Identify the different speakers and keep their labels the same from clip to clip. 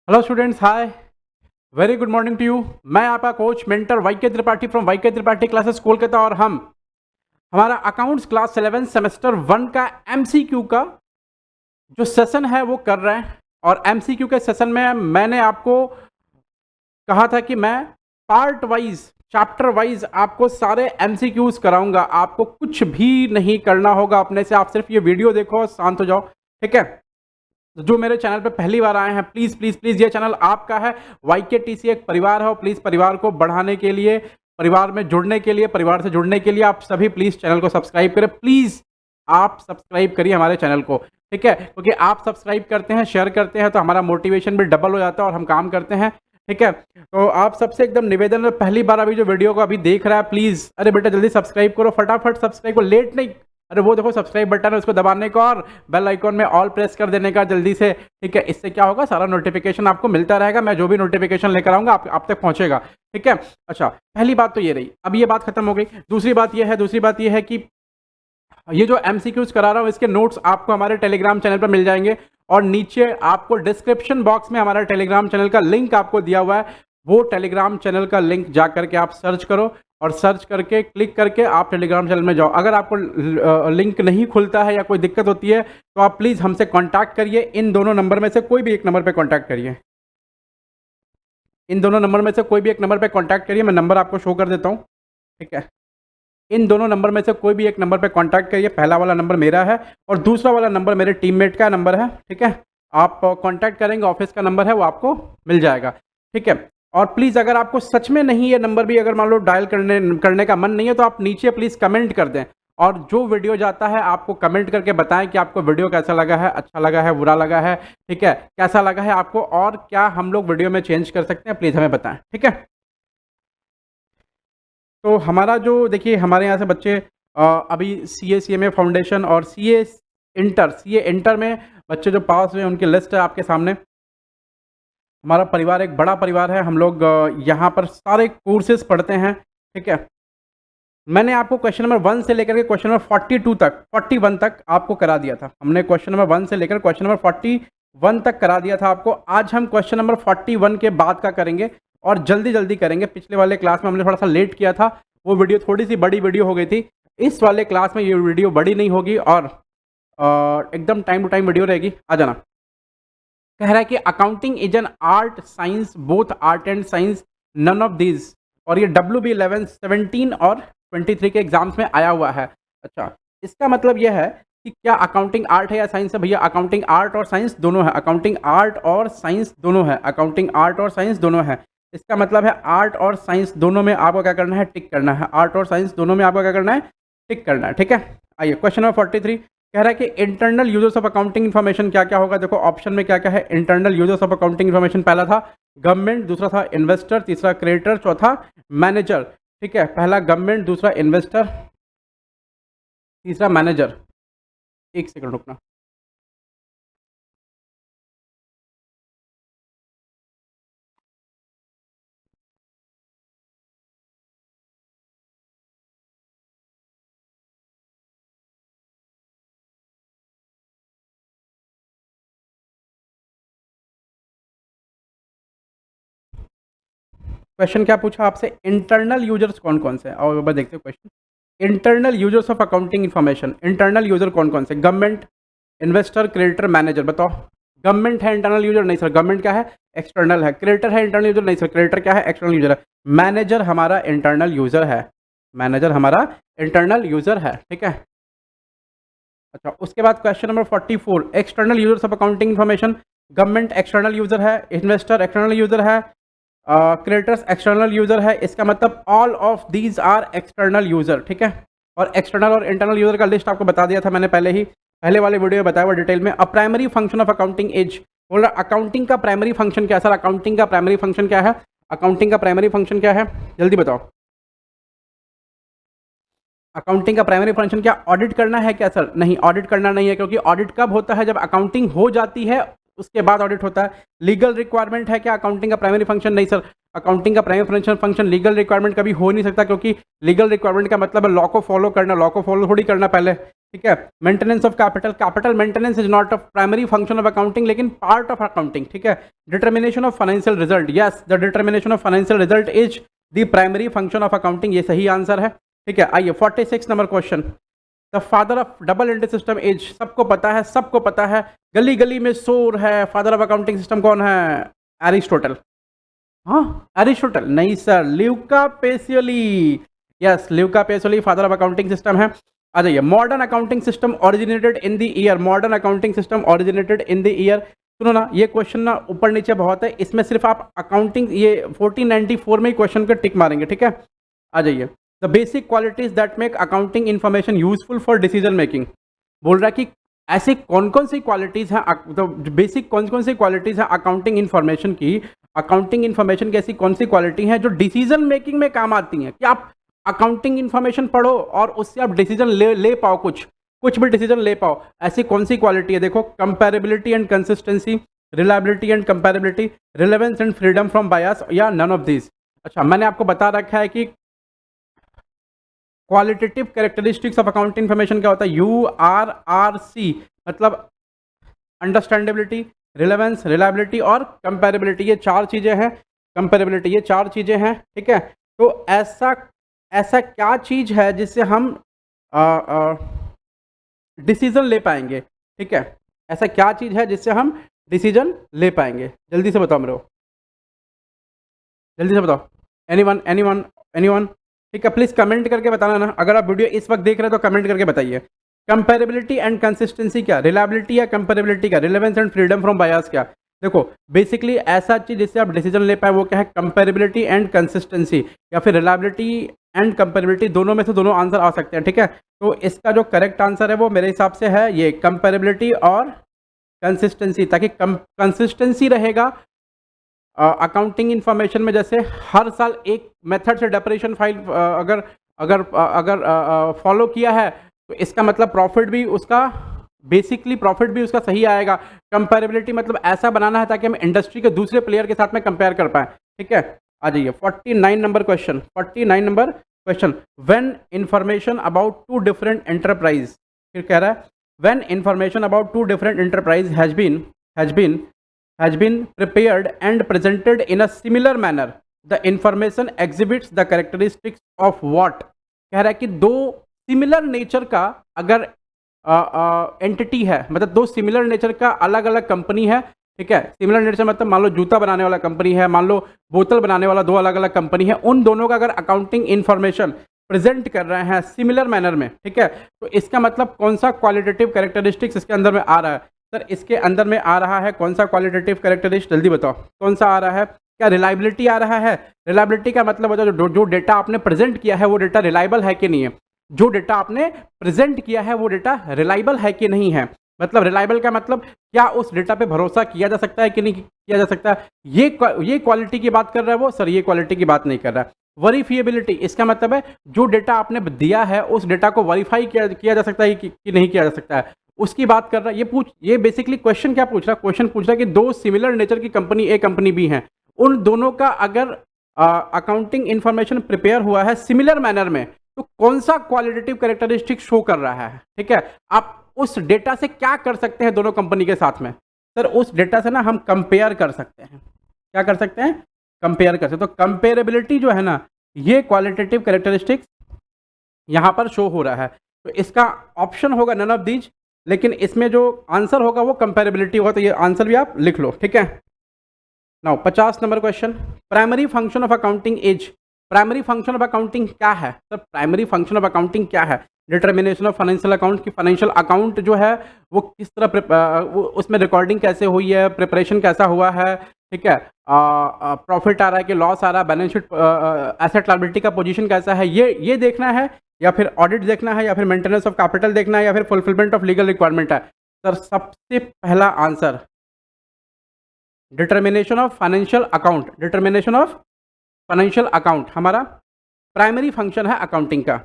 Speaker 1: Hello students, hi, very good morning to you. मैं आपका coach mentor YK Tripathi from YK Tripathi classes Kolkata और हमारा accounts class 11 semester 1 का MCQ का जो सेशन है वो कर रहे हैं। और एमसीक्यू के सेशन में मैंने आपको कहा था कि मैं पार्ट वाइज चैप्टर वाइज आपको सारे एमसीक्यूज कराऊंगा। आपको कुछ भी नहीं करना होगा अपने से, आप सिर्फ ये वीडियो देखो और शांत हो जाओ, ठीक है। तो जो मेरे चैनल पे पहली बार आए हैं, प्लीज़ प्लीज़ प्लीज़ ये चैनल आपका है। वाईकेटीसी एक परिवार है और प्लीज़ परिवार को बढ़ाने के लिए, परिवार में जुड़ने के लिए, परिवार से जुड़ने के लिए आप सभी प्लीज़ चैनल को सब्सक्राइब करें। प्लीज़ आप सब्सक्राइब करिए हमारे चैनल को, ठीक है, क्योंकि आप सब्सक्राइब करते हैं, शेयर करते हैं तो हमारा मोटिवेशन भी डबल हो जाता है और हम काम करते हैं, ठीक है। तो आप सबसे एकदम निवेदन है, पहली बार अभी जो वीडियो को अभी देख रहा है, प्लीज़ अरे बेटा जल्दी सब्सक्राइब करो, फटाफट सब्सक्राइब करो, लेट नहीं। अरे वो देखो सब्सक्राइब बटन है, उसको दबाने का और बेल आइकॉन में ऑल प्रेस कर देने का जल्दी से, ठीक है। इससे क्या होगा, सारा नोटिफिकेशन आपको मिलता रहेगा। मैं जो भी नोटिफिकेशन लेकर आऊंगा आप तक पहुंचेगा, ठीक है। अच्छा, पहली बात तो ये रही, अब ये बात खत्म हो गई। दूसरी बात ये है कि ये जो एमसीक्यूज करा रहा हूँ इसके नोट्स आपको हमारे टेलीग्राम चैनल पर मिल जाएंगे और नीचे आपको डिस्क्रिप्शन बॉक्स में हमारा टेलीग्राम चैनल का लिंक आपको दिया हुआ है। वो टेलीग्राम चैनल का लिंक जा करके आप सर्च करो और सर्च करके क्लिक करके आप टेलीग्राम चैनल में जाओ। अगर आपको लिंक नहीं खुलता है या कोई दिक्कत होती है तो आप प्लीज़ हमसे कांटेक्ट करिए। इन दोनों नंबर में से कोई भी एक नंबर पे कांटेक्ट करिए, इन दोनों नंबर में से कोई भी एक नंबर पे कांटेक्ट करिए। मैं नंबर आपको शो कर देता हूँ, ठीक है। इन दोनों नंबर में से कोई भी एक नंबर पे कांटेक्ट करिए। पहला वाला नंबर मेरा है और दूसरा वाला नंबर मेरे टीममेट का नंबर है, ठीक है। आप कांटेक्ट करेंगे, ऑफिस का नंबर है वो आपको मिल जाएगा, ठीक है। और प्लीज़ अगर आपको सच में नहीं ये नंबर भी अगर मान लो डायल करने का मन नहीं है तो आप नीचे प्लीज़ कमेंट कर दें और जो वीडियो जाता है आपको कमेंट करके बताएं कि आपको वीडियो कैसा लगा है, अच्छा लगा है, बुरा लगा है, ठीक है, कैसा लगा है आपको और क्या हम लोग वीडियो में चेंज कर सकते हैं, प्लीज़ हमें बताएं, ठीक है। तो हमारा जो देखिए हमारे यहाँ से बच्चे अभी सीए सीएमए फाउंडेशन और सीए इंटर में बच्चे जो पास हुए उनकी लिस्ट है आपके सामने। हमारा परिवार एक बड़ा परिवार है, हम लोग यहाँ पर सारे कोर्सेज पढ़ते हैं, ठीक है। मैंने आपको क्वेश्चन नंबर 1 से लेकर के क्वेश्चन नंबर 42 तक 41 तक आपको करा दिया था। हमने क्वेश्चन नंबर 1 से लेकर क्वेश्चन नंबर 41 तक करा दिया था आपको। आज हम क्वेश्चन नंबर 41 के बाद का करेंगे और जल्दी जल्दी करेंगे। पिछले वाले क्लास में हमने थोड़ा सा लेट किया था, वो वीडियो थोड़ी सी बड़ी वीडियो हो गई थी। इस वाले क्लास में ये वीडियो बड़ी नहीं होगी और एकदम टाइम टू टाइम वीडियो रहेगी। आ जाना। कह रहा है कि accounting is an art science, both art and science, none of these. और ये WB11 17 और 23 के एग्जाम्स में आया हुआ है। अच्छा, इसका मतलब यह है कि क्या अकाउंटिंग आर्ट है या साइंस है? भैया अकाउंटिंग आर्ट और साइंस दोनों है, अकाउंटिंग आर्ट और साइंस दोनों है, अकाउंटिंग आर्ट और साइंस दोनों है। इसका मतलब है आर्ट और साइंस दोनों में आपको क्या करना है, टिक करना है। आर्ट और साइंस दोनों में आपको क्या करना है, टिक करना है, ठीक है। आइए क्वेश्चन नंबर 43 कह रहा है कि internal users of accounting information क्या क्या होगा। देखो ऑप्शन में क्या क्या है। Internal users of accounting information पहला था गवर्नमेंट, दूसरा था इन्वेस्टर, तीसरा क्रेडिटर, चौथा मैनेजर, ठीक है। पहला गवर्नमेंट, दूसरा इन्वेस्टर, तीसरा मैनेजर। एक सेकंड रुकना। क्वेश्चन क्या पूछा आपसे, इंटरनल यूजर्स कौन कौन से, और एक बार देखते हैं question. Internal users of accounting information, internal user कौन कौन से? Government, investor, creditor, manager. बताओ। गवर्नमेंट है इंटरनल यूजर? नहीं सर, गवर्नमेंट क्या है, एक्सटर्नल है। क्रेडिटर है इंटरनल यूजर? नहीं सर, क्रेडिटर क्या है, एक्सटर्नल यूजर है। मैनेजर हमारा इंटरनल यूजर है, मैनेजर हमारा इंटरनल यूजर है, ठीक है। अच्छा, उसके बाद question number 44 external users of accounting information. Government external user है, इन्वेस्टर एक्सटर्नल यूजर है, क्रेडिटर्स एक्सटर्नल यूजर है। इसका मतलब all of these are external user, ठीक है। और एक्सटर्नल और इंटरनल यूजर का लिस्ट आपको बता दिया था मैंने पहले ही, पहले वाले वीडियो में बताया हुआ डिटेल में। A primary function of accounting is, बोल रहा अकाउंटिंग का प्राइमरी फंक्शन क्या है? सर अकाउंटिंग का प्राइमरी फंक्शन क्या है, अकाउंटिंग का प्राइमरी फंक्शन क्या है, जल्दी बताओ। अकाउंटिंग का प्राइमरी फंक्शन क्या ऑडिट करना है क्या? सर नहीं, ऑडिट करना नहीं है, क्योंकि ऑडिट कब होता है, जब अकाउंटिंग हो जाती है उसके बाद ऑडिट होता है। लीगल रिक्वायरमेंट है क्या अकाउंटिंग का प्राइमरी फंक्शन? नहीं सर, अकाउंटिंग का प्राइमरी फंक्शन लीगल रिक्वायरमेंट कभी हो नहीं सकता, क्योंकि लीगल रिक्वायरमेंट का मतलब है लॉ को फॉलो करना, लॉ को फॉलो थोड़ी करना पहले, ठीक है। Maintenance of capital, capital maintenance is not a primary function of accounting, लेकिन पार्ट ऑफ अकाउंटिंग, ठीक है। Determination of financial result, yes the determination of financial result is the primary function of accounting, ये सही answer है, ठीक है। आइए 46 number question, the father of double entry system is, सबको पता है, सबको पता है, गली गली में शोर है, फादर ऑफ अकाउंटिंग सिस्टम कौन है? एरिस्टोटल। हाँ, एरिस्टोटल नहीं sir, Luca Pacioli, yes Luca Pacioli father of accounting system है। आ जाइए, modern accounting system originated in the year, modern accounting system originated in the year. सुनो ना, ये क्वेश्चन ना ऊपर नीचे बहुत है, इसमें सिर्फ आप अकाउंटिंग ये 1494 में ही क्वेश्चन का टिक मारेंगे, ठीक है। आ जाइए, the basic qualities that make accounting information useful for decision making, बोल रहा है कि ऐसी कौन कौन सी क्वालिटीज हैं, तो बेसिक कौन कौन सी क्वालिटीज हैं अकाउंटिंग इन्फॉर्मेशन की, अकाउंटिंग इन्फॉर्मेशन की ऐसी कौन सी क्वालिटी हैं जो डिसीजन मेकिंग में काम आती हैं, कि आप अकाउंटिंग इन्फॉर्मेशन पढ़ो और उससे आप डिसीजन ले पाओ, कुछ भी डिसीजन ले पाओ, ऐसी कौन सी क्वालिटी है? देखो, comparability and consistency, reliability and comparability, relevance and freedom from bias, या नन ऑफ दिस। अच्छा, मैंने आपको बता रखा है कि qualitative characteristics of accounting information क्या होता है, URRC, मतलब अंडरस्टैंडेबिलिटी, रिलेवेंस, रिलायबिलिटी और कंपेरेबिलिटी, ये चार चीजें हैं, कंपेरेबिलिटी, ये चार चीजें हैं, ठीक है। तो ऐसा क्या चीज है जिससे हम डिसीजन ले पाएंगे, ठीक है, ऐसा क्या चीज है जिससे हम डिसीजन ले पाएंगे? जल्दी से बताओ मेरे को, जल्दी से बताओ, एनीवन एनीवन एनीवन, ठीक है, प्लीज कमेंट करके बताना ना, अगर आप वीडियो इस वक्त देख रहे हैं तो कमेंट करके बताइए। कंपेरेबिलिटी एंड कंसिस्टेंसी क्या, रिलायबिलिटी या कंपेरेबिलिटी क्या, रिलेवेंस एंड फ्रीडम फ्रॉम बायस क्या? देखो, बेसिकली ऐसा चीज जिससे आप डिसीजन ले पाए वो क्या है, कंपेरेबिलिटी एंड कंसिस्टेंसी, या फिर रिलायबिलिटी एंड कंपेरेबिलिटी, दोनों में से दोनों आंसर आ सकते हैं, ठीक है। तो इसका जो करेक्ट आंसर है वो मेरे हिसाब से है ये कंपेरेबिलिटी और कंसिस्टेंसी, ताकि कंसिस्टेंसी रहेगा अकाउंटिंग इन्फॉर्मेशन में। जैसे हर साल एक मेथड से डेप्रिसिएशन फाइल अगर अगर अगर फॉलो किया है तो इसका मतलब प्रॉफिट भी उसका, बेसिकली प्रॉफिट भी उसका सही आएगा। कंपेरेबिलिटी मतलब ऐसा बनाना है ताकि हम इंडस्ट्री के दूसरे प्लेयर के साथ में कंपेयर कर पाए, ठीक है। आ जाइए 49 number question, 49 number question, when information about two different enterprise, फिर कह रहा है when information about two different enterprise has been prepared and presented in a similar manner, the information exhibits the characteristics of what? कह रहा है कि दो similar nature का अगर एंटिटी है, मतलब दो सिमिलर नेचर का अलग अलग कंपनी है, ठीक है। सिमिलर नेचर मतलब मान लो जूता बनाने वाला कंपनी है, मान लो बोतल बनाने वाला, दो अलग अलग कंपनी है, उन दोनों का अगर अकाउंटिंग इन्फॉर्मेशन प्रेजेंट कर रहे हैं सिमिलर मैनर में, ठीक है, तो इसका मतलब कौन सा क्वालिटेटिव कैरेक्टरिस्टिक्स इसके अंदर में आ रहा है? सर इसके अंदर में आ रहा है कौन सा क्वालिटेटिव कैरेक्टरिस्टिक, जल्दी बताओ कौन सा आ रहा है? क्या रिलायबिलिटी आ रहा है? रिलायबिलिटी का मतलब होता है जो डेटा आपने प्रेजेंट किया है वो डेटा रिलायबल है कि नहीं है, जो डेटा आपने प्रेजेंट किया है वो डेटा रिलायबल है कि नहीं है। मतलब रिलायबल का मतलब क्या उस डेटा पे भरोसा किया जा सकता है कि नहीं किया जा सकता है, ये क्वालिटी की बात कर रहा है वो, सर ये क्वालिटी की बात नहीं कर रहा है। वेरिफिएबिलिटी, इसका मतलब है जो डेटा आपने दिया है उस डेटा को वेरीफाई किया जा सकता है कि नहीं किया जा सकता है, उसकी बात कर रहा है। ये बेसिकली क्वेश्चन क्या पूछ रहा है? क्वेश्चन पूछ रहा है कि दो सिमिलर नेचर की कंपनी ए कंपनी बी हैं, उन दोनों का अगर अकाउंटिंग इंफॉर्मेशन प्रिपेयर हुआ है सिमिलर मैनर में तो कौन सा क्वालिटेटिव कैरेक्टरिस्टिक शो कर रहा है, ठीक है। आप उस डेटा से क्या कर सकते हैं दोनों कंपनी के साथ में? सर उस डेटा से ना हम कंपेयर कर सकते हैं, क्या कर सकते हैं? कंपेयर कर सकते हैं। तो कंपेरेबिलिटी जो है ना, ये क्वालिटेटिव कैरेक्टरिस्टिक्स यहां पर शो हो रहा है, तो इसका ऑप्शन होगा नन ऑफ दीज, लेकिन इसमें जो आंसर होगा वो कंपेरेबिलिटी होगा, तो ये आंसर भी आप लिख लो, ठीक है। Now 50 number question, primary function of accounting is, primary function of accounting क्या है? Sir primary function of accounting क्या है? डिटर्मिनेशन ऑफ फाइनेंशियल अकाउंट, की फाइनेंशियल अकाउंट जो है वो किस तरह उसमें रिकॉर्डिंग कैसे हुई है, प्रिपरेशन कैसा हुआ है, ठीक है, प्रॉफिट आ रहा है कि लॉस आ रहा है, बैलेंस शीट एसेट लायबिलिटी का पोजीशन कैसा है, ये देखना है, या फिर ऑडिट देखना है, या फिर मेंटेनेंस ऑफ कैपिटल देखना है, या फिर फुलफिलमेंट ऑफ लीगल रिक्वायरमेंट है? सर सबसे पहला answer determination of financial account, determination of financial account हमारा प्राइमरी फंक्शन है अकाउंटिंग का।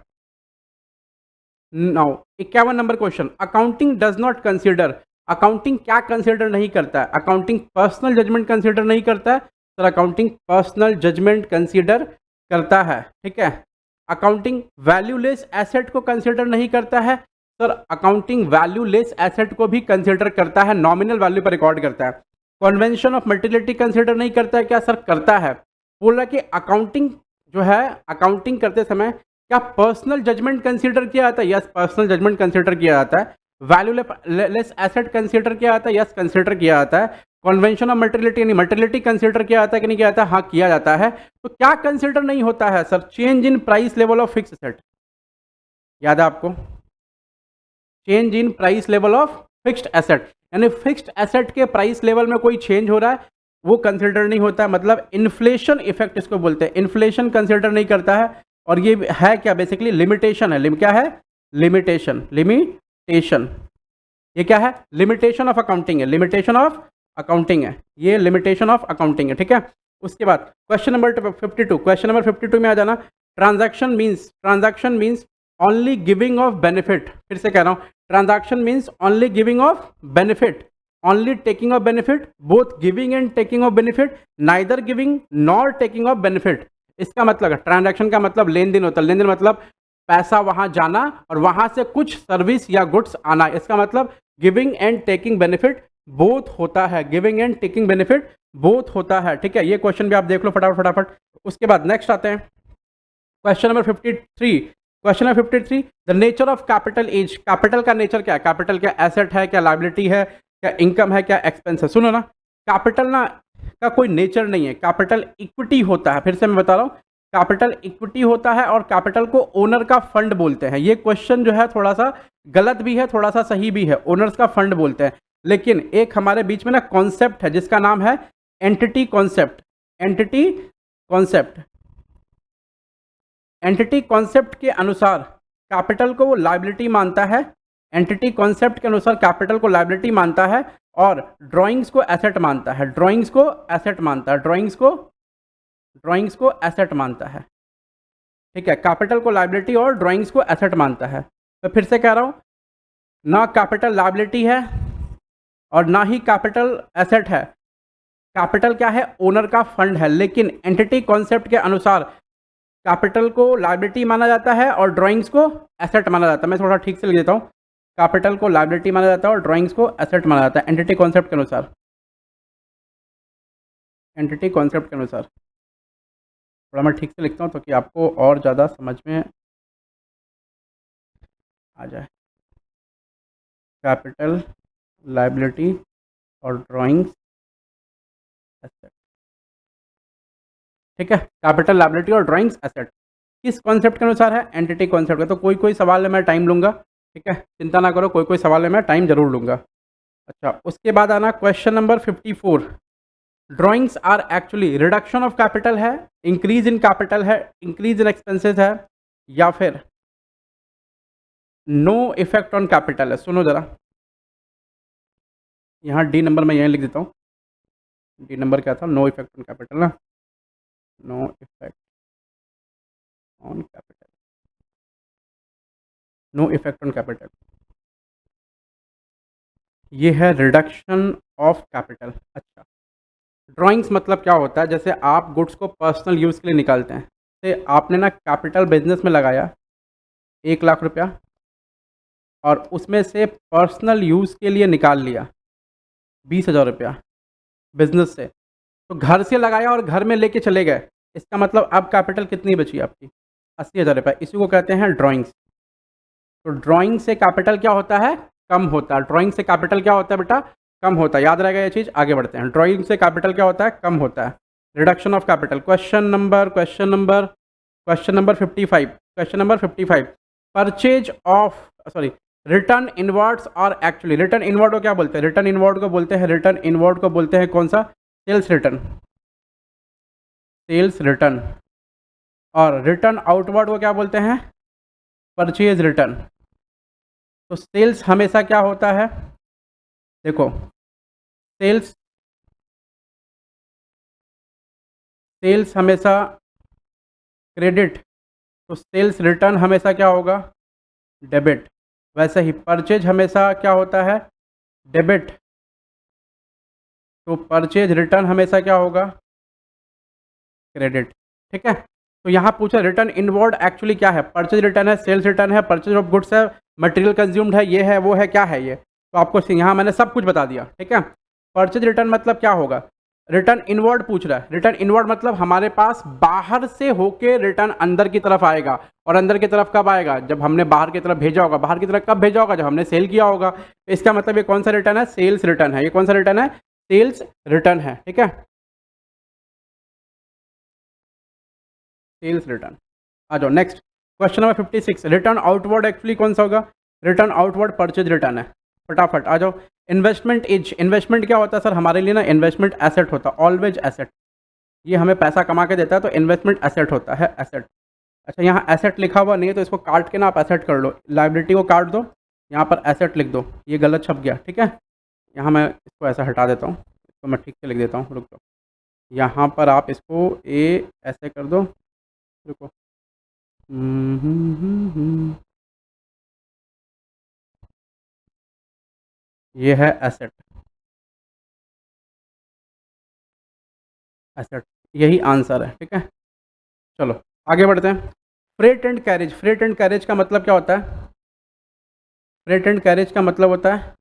Speaker 1: Now 51 number question, accounting does not consider, accounting क्या कंसीडर नहीं करता है? अकाउंटिंग पर्सनल जजमेंट कंसीडर नहीं करता है, sir accounting personal judgement consider करता है, ठीक है। अकाउंटिंग वैल्यूलेस एसेट को कंसीडर नहीं करता है, सर अकाउंटिंग वैल्यूलेस एसेट को भी कंसीडर करता है, नॉमिनल वैल्यू पर रिकॉर्ड करता है। कन्वेंशन ऑफ मर्टिलिटी कंसीडर नहीं करता है क्या, सर करता है। बोल रहा है कि अकाउंटिंग जो है, अकाउंटिंग करते समय क्या पर्सनल जजमेंट कंसीडर किया जाता है, यस पर्सनल जजमेंट कंसीडर किया जाता है। वैल्यूलेस एसेट कंसीडर किया जाता है, यस कंसीडर किया जाता है। कन्वेंशन ऑफ मर्टिलिटी यानी मर्टिलिटी कंसीडर किया जाता है कि नहीं किया जाता है, हाँ किया जाता है। तो क्या कंसीडर नहीं होता है, sir change in price level of fix asset, याद है आपको, change in price level of fixed asset, यानी फिक्स्ड एसेट के प्राइस लेवल में कोई चेंज हो रहा है वो कंसीडर नहीं होता है, मतलब इन्फ्लेशन इफेक्ट इसको बोलते हैं, इन्फ्लेशन कंसीडर नहीं करता है। और ये है क्या, बेसिकली लिमिटेशन है, क्या है, लिमिटेशन, लिमिटेशन, ये क्या है, लिमिटेशन ऑफ अकाउंटिंग है, लिमिटेशन ऑफ अकाउंटिंग है, ये लिमिटेशन ऑफ अकाउंटिंग है, ठीक है। उसके बाद क्वेश्चन नंबर 52, क्वेश्चन नंबर 52 में आ जाना, transaction means only giving of benefit, फिर से कह रहा हूँ, transaction means only giving of benefit, only taking of benefit, both giving and taking of benefit, neither giving nor taking of benefit. इसका मतलब transaction का मतलब लेन देन होता है, लेन देन मतलब पैसा वहां जाना और वहां से कुछ सर्विस या गुड्स आना, इसका मतलब giving and taking benefit both होता है, giving and taking benefit both होता है, ठीक है। ये क्वेश्चन भी आप देख लो फटाफट फटाफट। उसके बाद नेक्स्ट आते हैं question number 53, question number 53, the nature of capital is, capital का नेचर क्या है, कैपिटल क्या एसेट है, क्या लायबिलिटी है, क्या इनकम है, क्या एक्सपेंस है। सुनो ना, कैपिटल ना का कोई नेचर नहीं है, कैपिटल इक्विटी होता है, फिर से मैं बता रहा हूँ, कैपिटल इक्विटी होता है और कैपिटल को ओनर का फंड बोलते हैं। ये क्वेश्चन जो है थोड़ा सा गलत भी है, थोड़ा सा सही भी है, ओनर्स का फंड बोलते हैं, लेकिन एक हमारे बीच में ना कॉन्सेप्ट है जिसका नाम है entity concept, entity concept, entity concept के अनुसार कैपिटल को वो लायबिलिटी मानता है, एंटिटी कॉन्सेप्ट के अनुसार कैपिटल को लायबिलिटी मानता है और ड्राइंग्स को एसेट मानता है, ड्राइंग्स को एसेट मानता है, ड्राइंग्स को एसेट मानता है, ठीक है। कैपिटल को लायबिलिटी और ड्राइंग्स को एसेट मानता है। तो फिर से कह रहा हूँ, ना कैपिटल लायबिलिटी है और ना ही कैपिटल एसेट है, कैपिटल क्या है, ओनर का फंड है, लेकिन एंटिटी कॉन्सेप्ट के अनुसार कैपिटल को लायबिलिटी माना जाता है और ड्राइंग्स को एसेट माना जाता है। मैं थोड़ा ठीक से लिख देता हूँ, कैपिटल को लायबिलिटी माना जाता है और ड्राइंग्स को एसेट माना जाता है एंटिटी कॉन्सेप्ट के अनुसार, एंटिटी कॉन्सेप्ट के अनुसार। थोड़ा मैं ठीक से लिखता हूँ ताकि आपको और ज़्यादा समझ में आ जाए। कैपिटल, लायबिलिटी और ड्राइंग्स एसेट, ठीक है। कैपिटल, लायबिलिटी और ड्राइंग्स एसेट किस कॉन्सेप्ट के अनुसार है, एंटिटी कॉन्सेप्ट का। तो कोई सवाल है मैं टाइम लूँगा, ठीक है, चिंता ना करो, कोई सवाल है मैं टाइम जरूर लूँगा। अच्छा, उसके बाद आना question number 54, drawings are actually reduction of capital है, इंक्रीज इन कैपिटल है, इंक्रीज इन एक्सपेंसेस है, या फिर नो इफेक्ट ऑन कैपिटल है। सुनो जरा, यहाँ डी नंबर मैं यहीं लिख देता हूँ, डी नंबर क्या था, नो इफेक्ट ऑन कैपिटल ना, no effect on capital, no effect on capital, ये है रिडक्शन ऑफ कैपिटल। अच्छा, ड्राइंग्स मतलब क्या होता है, जैसे आप गुड्स को पर्सनल यूज़ के लिए निकालते हैं, तो आपने ना कैपिटल बिजनेस में लगाया 1,00,000 रुपया और उसमें से पर्सनल यूज़ के लिए निकाल लिया 20,000 रुपया बिजनेस से, तो घर से लगाया और घर में लेके चले गए, इसका मतलब अब कैपिटल कितनी बची आपकी, 80,000 रुपया, इसी को कहते हैं ड्राइंग्स। तो ड्राइंग से कैपिटल क्या होता है, कम होता है, ड्राइंग से कैपिटल क्या होता है बेटा, कम होता है, याद रहेगा ये चीज़। आगे बढ़ते हैं, ड्राइंग से कैपिटल क्या होता है, कम होता है, reduction of capital. Question number 55, purchase of, sorry, return inwards और एक्चुअली, रिटर्न इनवर्ड को क्या बोलते हैं, रिटर्न इनवर्ड को बोलते हैं, रिटर्न इनवर्ड को बोलते हैं कौन सा, सेल्स रिटर्न, सेल्स रिटर्न। और रिटर्न आउटवर्ड को क्या बोलते हैं, परचेज रिटर्न। तो सेल्स हमेशा क्या होता है, देखो सेल्स हमेशा क्रेडिट, तो सेल्स रिटर्न हमेशा क्या होगा, डेबिट। वैसे ही परचेज हमेशा क्या होता है, डेबिट, तो परचेज रिटर्न हमेशा क्या होगा, क्रेडिट, ठीक है। तो यहाँ पूछा रिटर्न इनवर्ड एक्चुअली क्या है, परचेज रिटर्न है, सेल्स रिटर्न है, परचेज ऑफ गुड्स है, मटेरियल कंज्यूम्ड है, ये है वो है, क्या है ये, तो आपको यहाँ मैंने सब कुछ बता दिया, ठीक है। परचेज रिटर्न मतलब क्या होगा, रिटर्न इनवर्ड पूछ रहा है, रिटर्न इनवर्ड मतलब हमारे पास बाहर से होके रिटर्न अंदर की तरफ आएगा, और अंदर की तरफ कब आएगा, जब हमने बाहर की तरफ भेजा होगा, बाहर की तरफ कब भेजा होगा, जब हमने सेल किया होगा। तो इसका मतलब ये कौन सा रिटर्न है, सेल्स रिटर्न है, ये कौन सा रिटर्न है, सेल्स रिटर्न है, ठीक है, सेल्स रिटर्न। आ जाओ next question number 56, return outward actually कौन सा होगा, रिटर्न आउटवर्ड परचेज रिटर्न है, फटाफट आ जाओ। इन्वेस्टमेंट इज, इन्वेस्टमेंट क्या होता है सर हमारे लिए ना, इन्वेस्टमेंट एसेट होता है, ऑलवेज एसेट, ये हमें पैसा कमा के देता है, तो इन्वेस्टमेंट एसेट होता है, एसेट। अच्छा यहाँ एसेट लिखा हुआ नहीं है, तो इसको काट के ना आप एसेट कर लो, लाइबिलिटी को काट दो, यहाँ पर एसेट लिख दो, ये गलत छप गया, ठीक है। यहाँ मैं इसको ऐसा हटा देता हूँ, इसको मैं ठीक से लिख देता हूँ, रुक दो, यहाँ पर आप इसको ए ऐसे कर दो, रुको, ये है एसेट, एसेट, यही आंसर है, ठीक है। चलो आगे बढ़ते हैं। Freight and carriage, freight and carriage का मतलब क्या होता है, फ्रेट एंड कैरेज का मतलब होता है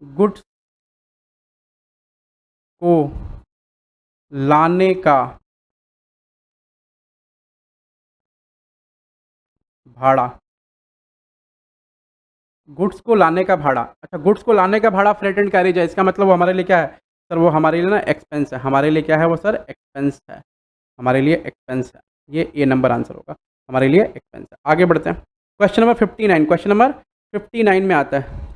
Speaker 1: गुड्स को लाने का भाड़ा, गुड्स को लाने का भाड़ा। अच्छा गुड्स को लाने का भाड़ा फ्रेट एंड कैरेज है, इसका मतलब वो हमारे लिए क्या है सर, वो हमारे लिए ना एक्सपेंस है, हमारे लिए क्या है वो सर, एक्सपेंस है, हमारे लिए एक्सपेंस है, ये ए नंबर आंसर होगा, हमारे लिए एक्सपेंस है। आगे बढ़ते हैं, क्वेश्चन नंबर 59, क्वेश्चन नंबर 59 में आता है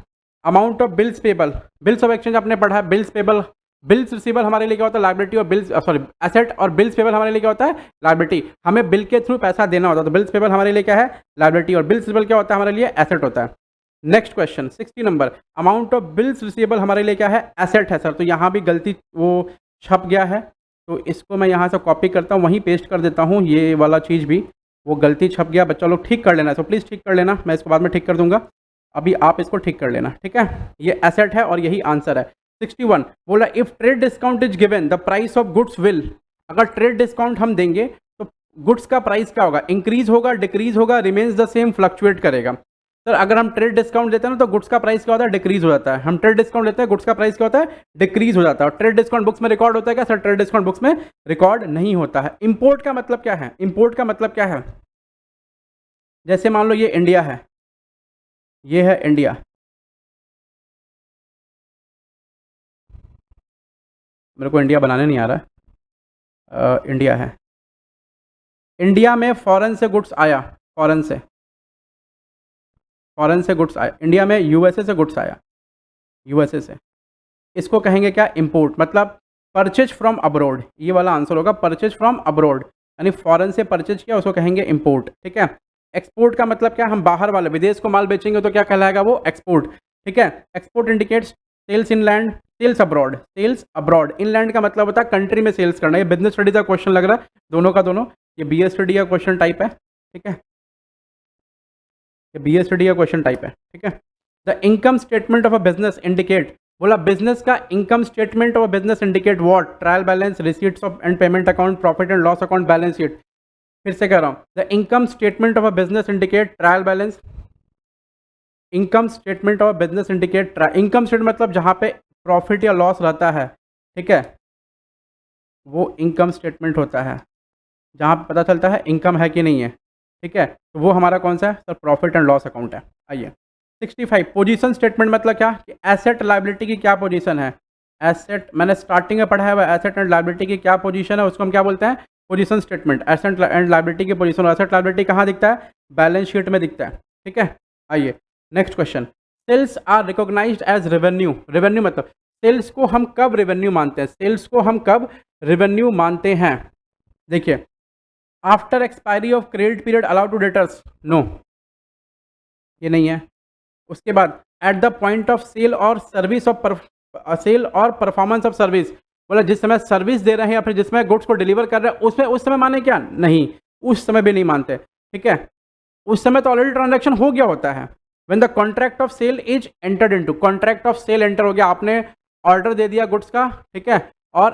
Speaker 1: amount of bills payable, bills of exchange आपने पढ़ा है, बिल्स पेबल, बिल्स रिसीबल हमारे लिए क्या होता है, लायबिलिटी, और बिल्स सॉरी एसेट, और बिल्स पेबल हमारे लिए क्या होता है, लायबिलिटी, हमें बिल के थ्रू पैसा देना होता है, तो बिल्स पेबल हमारे लिए क्या है, लायबिलिटी, और बिल्स रिसीबल क्या होता है हमारे लिए, एसेट होता है। Next question 60 number, amount of bills receivable हमारे लिए क्या है, एसेट है सर, तो यहाँ भी गलती वो छप गया है, तो इसको मैं यहाँ से कॉपी करता हूँ, वहीं पेस्ट कर देता हूँ, ये वाला चीज़ भी वो गलती छप गया, बच्चा लोग ठीक कर लेना, तो प्लीज़ ठीक कर लेना, मैं इसको बाद में ठीक कर दूंगा, अभी आप इसको ठीक कर लेना, ठीक है, ये एसेट है और यही आंसर है। 61 बोला if trade discount is given the price of goods will, अगर ट्रेड डिस्काउंट हम देंगे तो गुड्स का प्राइस क्या होगा, इंक्रीज होगा, डिक्रीज होगा, रिमेन्स द सेम, फ्लक्चुएट करेगा। सर अगर हम ट्रेड डिस्काउंट देते हैं ना तो गुड्स का प्राइस क्या होता है, डिक्रीज हो जाता है, हम ट्रेड डिस्काउंट देते हैं गुड्स का प्राइस क्या होता है, डिक्रीज हो जाता है, और ट्रेड डिस्काउंट बुक्स में रिकॉर्ड होता है क्या सर, ट्रेड डिस्काउंट बुक्स में रिकॉर्ड नहीं होता है। इंपोर्ट का मतलब क्या है, इंपोर्ट का मतलब क्या है, जैसे मान लो ये इंडिया है, ये है इंडिया, मेरे को इंडिया बनाने नहीं आ रहा है, इंडिया है, इंडिया में फॉरेन से गुड्स आया, फॉरेन से, फॉरेन से गुड्स आया, इंडिया में यूएसए से गुड्स आया, यूएसए से, इसको कहेंगे क्या, इंपोर्ट, मतलब परचेज फ्रॉम अब्रोड, ये वाला आंसर होगा, परचेज फ्रॉम अब्रोड, यानी फॉरेन से परचेज किया उसको कहेंगे इंपोर्ट, ठीक है। एक्सपोर्ट का मतलब क्या, हम बाहर वाले विदेश को माल बेचेंगे तो क्या कहलाएगा वो, एक्सपोर्ट, ठीक है। Export indicates sales inland, sales abroad, sales abroad, inland का मतलब होता है कंट्री में सेल्स करना, ये बिजनेस स्टडी का क्वेश्चन लग रहा है, दोनों का दोनों, ये बी एस स्टडी का क्वेश्चन टाइप है, ठीक है, ये बी एस स्टडी का क्वेश्चन टाइप है, ठीक है। The income statement of a business indicate, बोला बिजनेस का income statement of a business indicate what, trial balance, receipts of and payment account, profit and loss account, balance sheet. फिर से कह रहा हूँ, the income statement of a business indicate trial balance, income statement of business indicate, income statement मतलब जहाँ पे profit या loss रहता है, ठीक है, वो इनकम स्टेटमेंट होता है, जहाँ पे पता चलता है इनकम है कि नहीं है, ठीक है, तो वो हमारा कौन सा है sir, profit and loss account है। आइए 65 पोजीशन स्टेटमेंट मतलब क्या, कि एसेट लायबिलिटी की क्या पोजीशन है, एसेट मैंने स्टार्टिंग में पढ़ा है, एसेट एंड लायबिलिटी की क्या पोजीशन है उसको हम क्या बोलते हैं, position statement, asset and liability की पोजीशन, एसेट लायबिलिटी कहाँ दिखता है, बैलेंस शीट में दिखता है, ठीक है। आइए next question, sales are recognised as revenue, revenue मतलब सेल्स को हम कब रेवेन्यू मानते हैं, सेल्स को हम कब रेवेन्यू मानते हैं, देखिए after expiry of credit period allowed to debtors, no ये नहीं है। उसके बाद at the point of sale और सर्विस ऑफ सेल और परफॉर्मेंस ऑफ सर्विस, बोला जिस समय सर्विस दे रहे हैं या फिर जिस समय गुड्स को डिलीवर कर रहे हैं उसमें, उस समय माने क्या, नहीं उस समय भी नहीं मानते, ठीक है, उस समय तो ऑलरेडी ट्रांजैक्शन हो गया होता है। When the contract of sale is entered into, contract of sale enter हो गया, आपने ऑर्डर दे दिया गुड्स का, ठीक है, और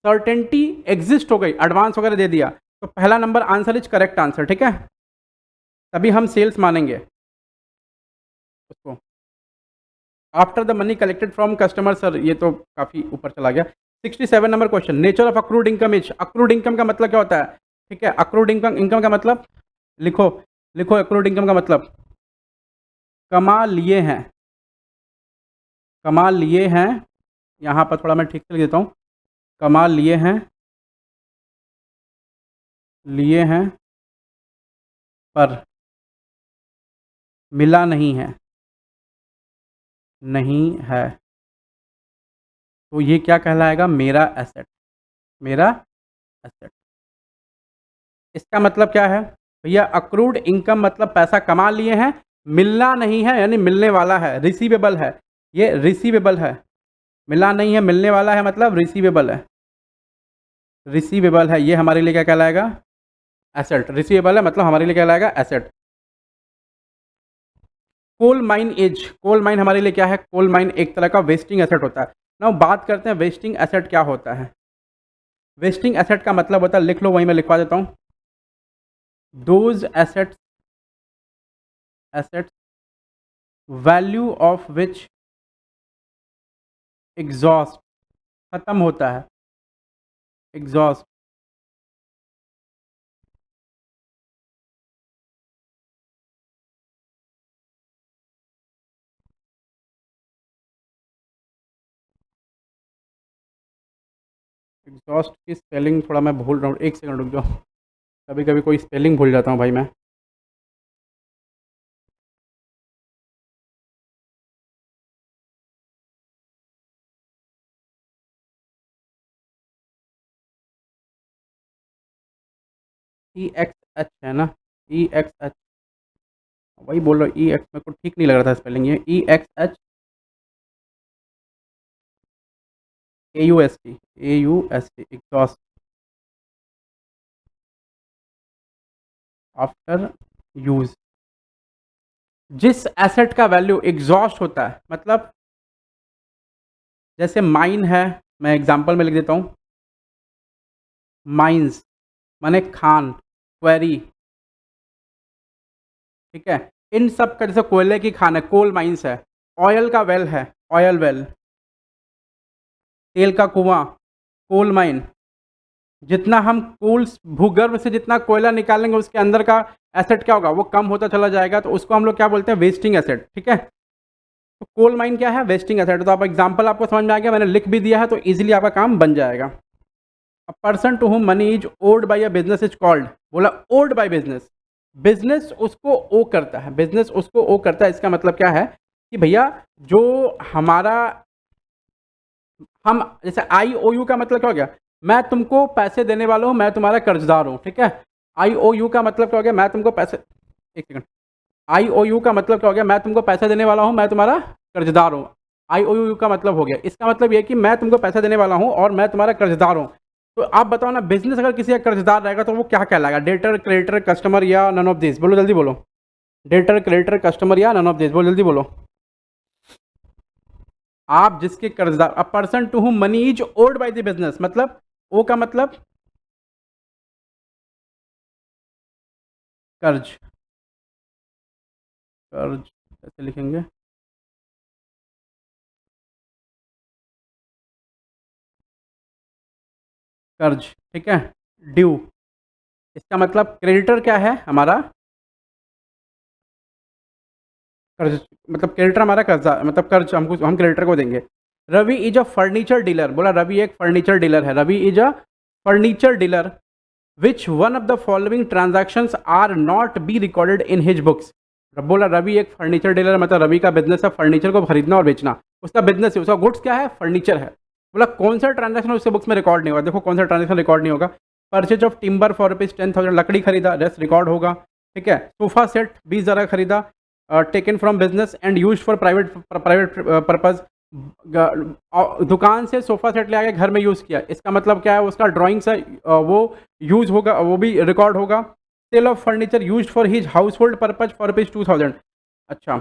Speaker 1: सर्टेनिटी एग्जिस्ट हो गई, एडवांस वगैरह दे दिया, तो पहला number answer is correct answer, ठीक है, तभी हम सेल्स मानेंगे उसको। After the money collected from customer, sir ये तो काफ़ी ऊपर चला गया। 67 number question, nature of accrued income is, accrued income का मतलब क्या होता है, ठीक है, अक्रूड इनकम का मतलब लिखो, लिखो अक्रूड इनकम का मतलब कमा लिए हैं, कमा लिए हैं, यहाँ पर थोड़ा मैं ठीक से लिख देता हूँ, कमा लिए हैं, लिए हैं पर मिला नहीं है, नहीं है, तो ये क्या कहलाएगा, मेरा एसेट, मेरा एसेट। इसका मतलब क्या है भैया, अक्रूड इनकम मतलब पैसा कमा लिए हैं, मिलना नहीं है यानी मिलने वाला है, रिसीवेबल है, ये रिसीवेबल है, मिला नहीं है मिलने वाला है मतलब रिसीवेबल है, रिसीवेबल है, ये हमारे लिए क्या कहलाएगा, एसेट, रिसीवेबल है मतलब हमारे लिए क्या कहलाएगा, asset. Coal mine as, coal mine हमारे लिए क्या है, कोल माइन एक तरह का वेस्टिंग एसेट होता है ना। बात करते हैं वेस्टिंग एसेट क्या होता है। वेस्टिंग एसेट का मतलब होता है, लिख लो, वहीं मैं लिखवा देता हूँ, those assets, assets value of which exhaust, खत्म होता है, एग्जॉस्ट, एग्जॉस्ट की स्पेलिंग थोड़ा मैं भूल रहा हूँ, एक सेकंड रुक जाओ, कभी कभी कोई स्पेलिंग भूल जाता हूँ भाई मैं। ई एक्स एच है ना, ई एक्स एच, वही बोल रहा हूँ, ई एक्स मेरे को ठीक नहीं लग रहा था स्पेलिंग, ये E X H A U S T, A U S T, exhaust, after use. जिस एसेट का वैल्यू एग्जॉस्ट होता है, मतलब जैसे माइन है, मैं एग्जांपल में लिख देता हूँ, माइंस माने खान, क्वेरी, ठीक है, इन सब का जैसे कोयले की खान है, कोल माइंस है, ऑयल का वेल है, ऑयल वेल, तेल का कुआं, कोल माइन, जितना हम कोल भूगर्भ से जितना कोयला निकालेंगे उसके अंदर का एसेट क्या होगा, वो कम होता चला जाएगा, तो उसको हम लोग क्या बोलते हैं, वेस्टिंग एसेट, ठीक है। तो कोल माइन क्या है, वेस्टिंग एसेट। तो आप एग्जांपल आपको समझ में आ गया, मैंने लिख भी दिया है तो इजीली आपका काम बन जाएगा। A person to whom money is owed by a business is called, बोला ओड बाय बिजनेस, बिजनेस उसको ओ करता है, बिजनेस उसको ओ करता है, इसका मतलब क्या है कि भैया जो हमारा, हम जैसे आई ओ यू का मतलब क्या हो गया, मैं तुमको पैसे देने वाला हूँ, मैं तुम्हारा कर्जदार हूँ, ठीक है। आई ओ यू का मतलब क्या हो गया, मैं तुमको पैसे, एक सेकंड, आई ओ यू का मतलब क्या हो गया, मैं तुमको पैसे देने वाला हूँ, मैं तुम्हारा कर्जदार हूँ। आई ओ यू का मतलब हो गया, इसका मतलब ये कि मैं तुमको पैसे देने वाला हूँ और मैं तुम्हारा कर्जदार हूँ। तो आप बताओ ना, बिजनेस अगर किसी का कर्जदार रहेगा तो वो क्या कहलाएगा, डेटर, क्रेडिटर, कस्टमर या नन ऑफ दिस, बोलो जल्दी बोलो, डेटर, क्रेडिटर, कस्टमर या नन ऑफ दिस, बोलो जल्दी बोलो। आप जिसके कर्जदार, a person to whom money is old by the business, मतलब ओ का मतलब कर्ज, कर्ज कैसे लिखेंगे, कर्ज, ठीक है, ड्यू, इसका मतलब क्रेडिटर क्या है हमारा, कर्ज, मतलब क्रेडिटर हमारा कर्जा, मतलब कर्ज हमको, हम क्रेडिटर को देंगे। Ravi is a furniture dealer, बोला रवि एक फर्नीचर डीलर है, Ravi is a furniture dealer, which one of the following transactions are not be recorded in his books. बोला रवि एक फर्नीचर डीलर, मतलब रवि का बिजनेस है फर्नीचर को खरीदना और बेचना, उसका बिजनेस है, उसका गुड्स क्या है, फर्नीचर है। बोला कौन सा ट्रांजैक्शन उसके बुक्स में रिकॉर्ड नहीं होगा, देखो कौन सा ट्रांजैक्शन रिकॉर्ड नहीं होगा, परचेज ऑफ टिम्बर फॉर ₹10,000, लकड़ी खरीदा, रेस्ट रिकॉर्ड होगा, ठीक है। सोफा सेट 20,000 खरीदा, taken from business and use for private purpose, दुकान से सोफा सेट ले आके घर में यूज़ किया, इसका मतलब क्या है, उसका ड्राइंग्स है, वो यूज़ होगा, वो भी रिकॉर्ड होगा। Sale of furniture use for his household purpose for ₹2,000। अच्छा,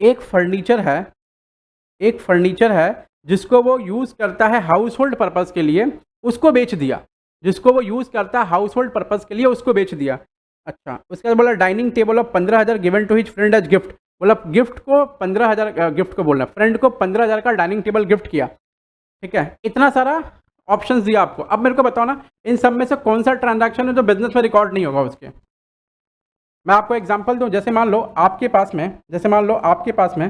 Speaker 1: एक फर्नीचर है, एक फर्नीचर है जिसको वो यूज़ करता है हाउस होल्ड पर्पज़ के लिए, उसको बेच दिया। जिसको वो यूज़ करता है हाउस होल्ड पर्पज़ के लिए, उसको बेच दिया। अच्छा, उसके बाद बोला dining table of 15,000 given to his friend as gift. बोला गिफ्ट को 15,000 गिफ्ट को बोलना, फ्रेंड को 15,000 का डाइनिंग टेबल गिफ्ट किया। ठीक है, इतना सारा ऑप्शंस दिया आपको। अब मेरे को बताओ ना, इन सब में से कौन सा ट्रांजैक्शन है जो बिज़नेस में रिकॉर्ड नहीं होगा उसके? मैं आपको एग्जांपल दूं, जैसे मान लो आपके पास में, जैसे मान लो आपके पास में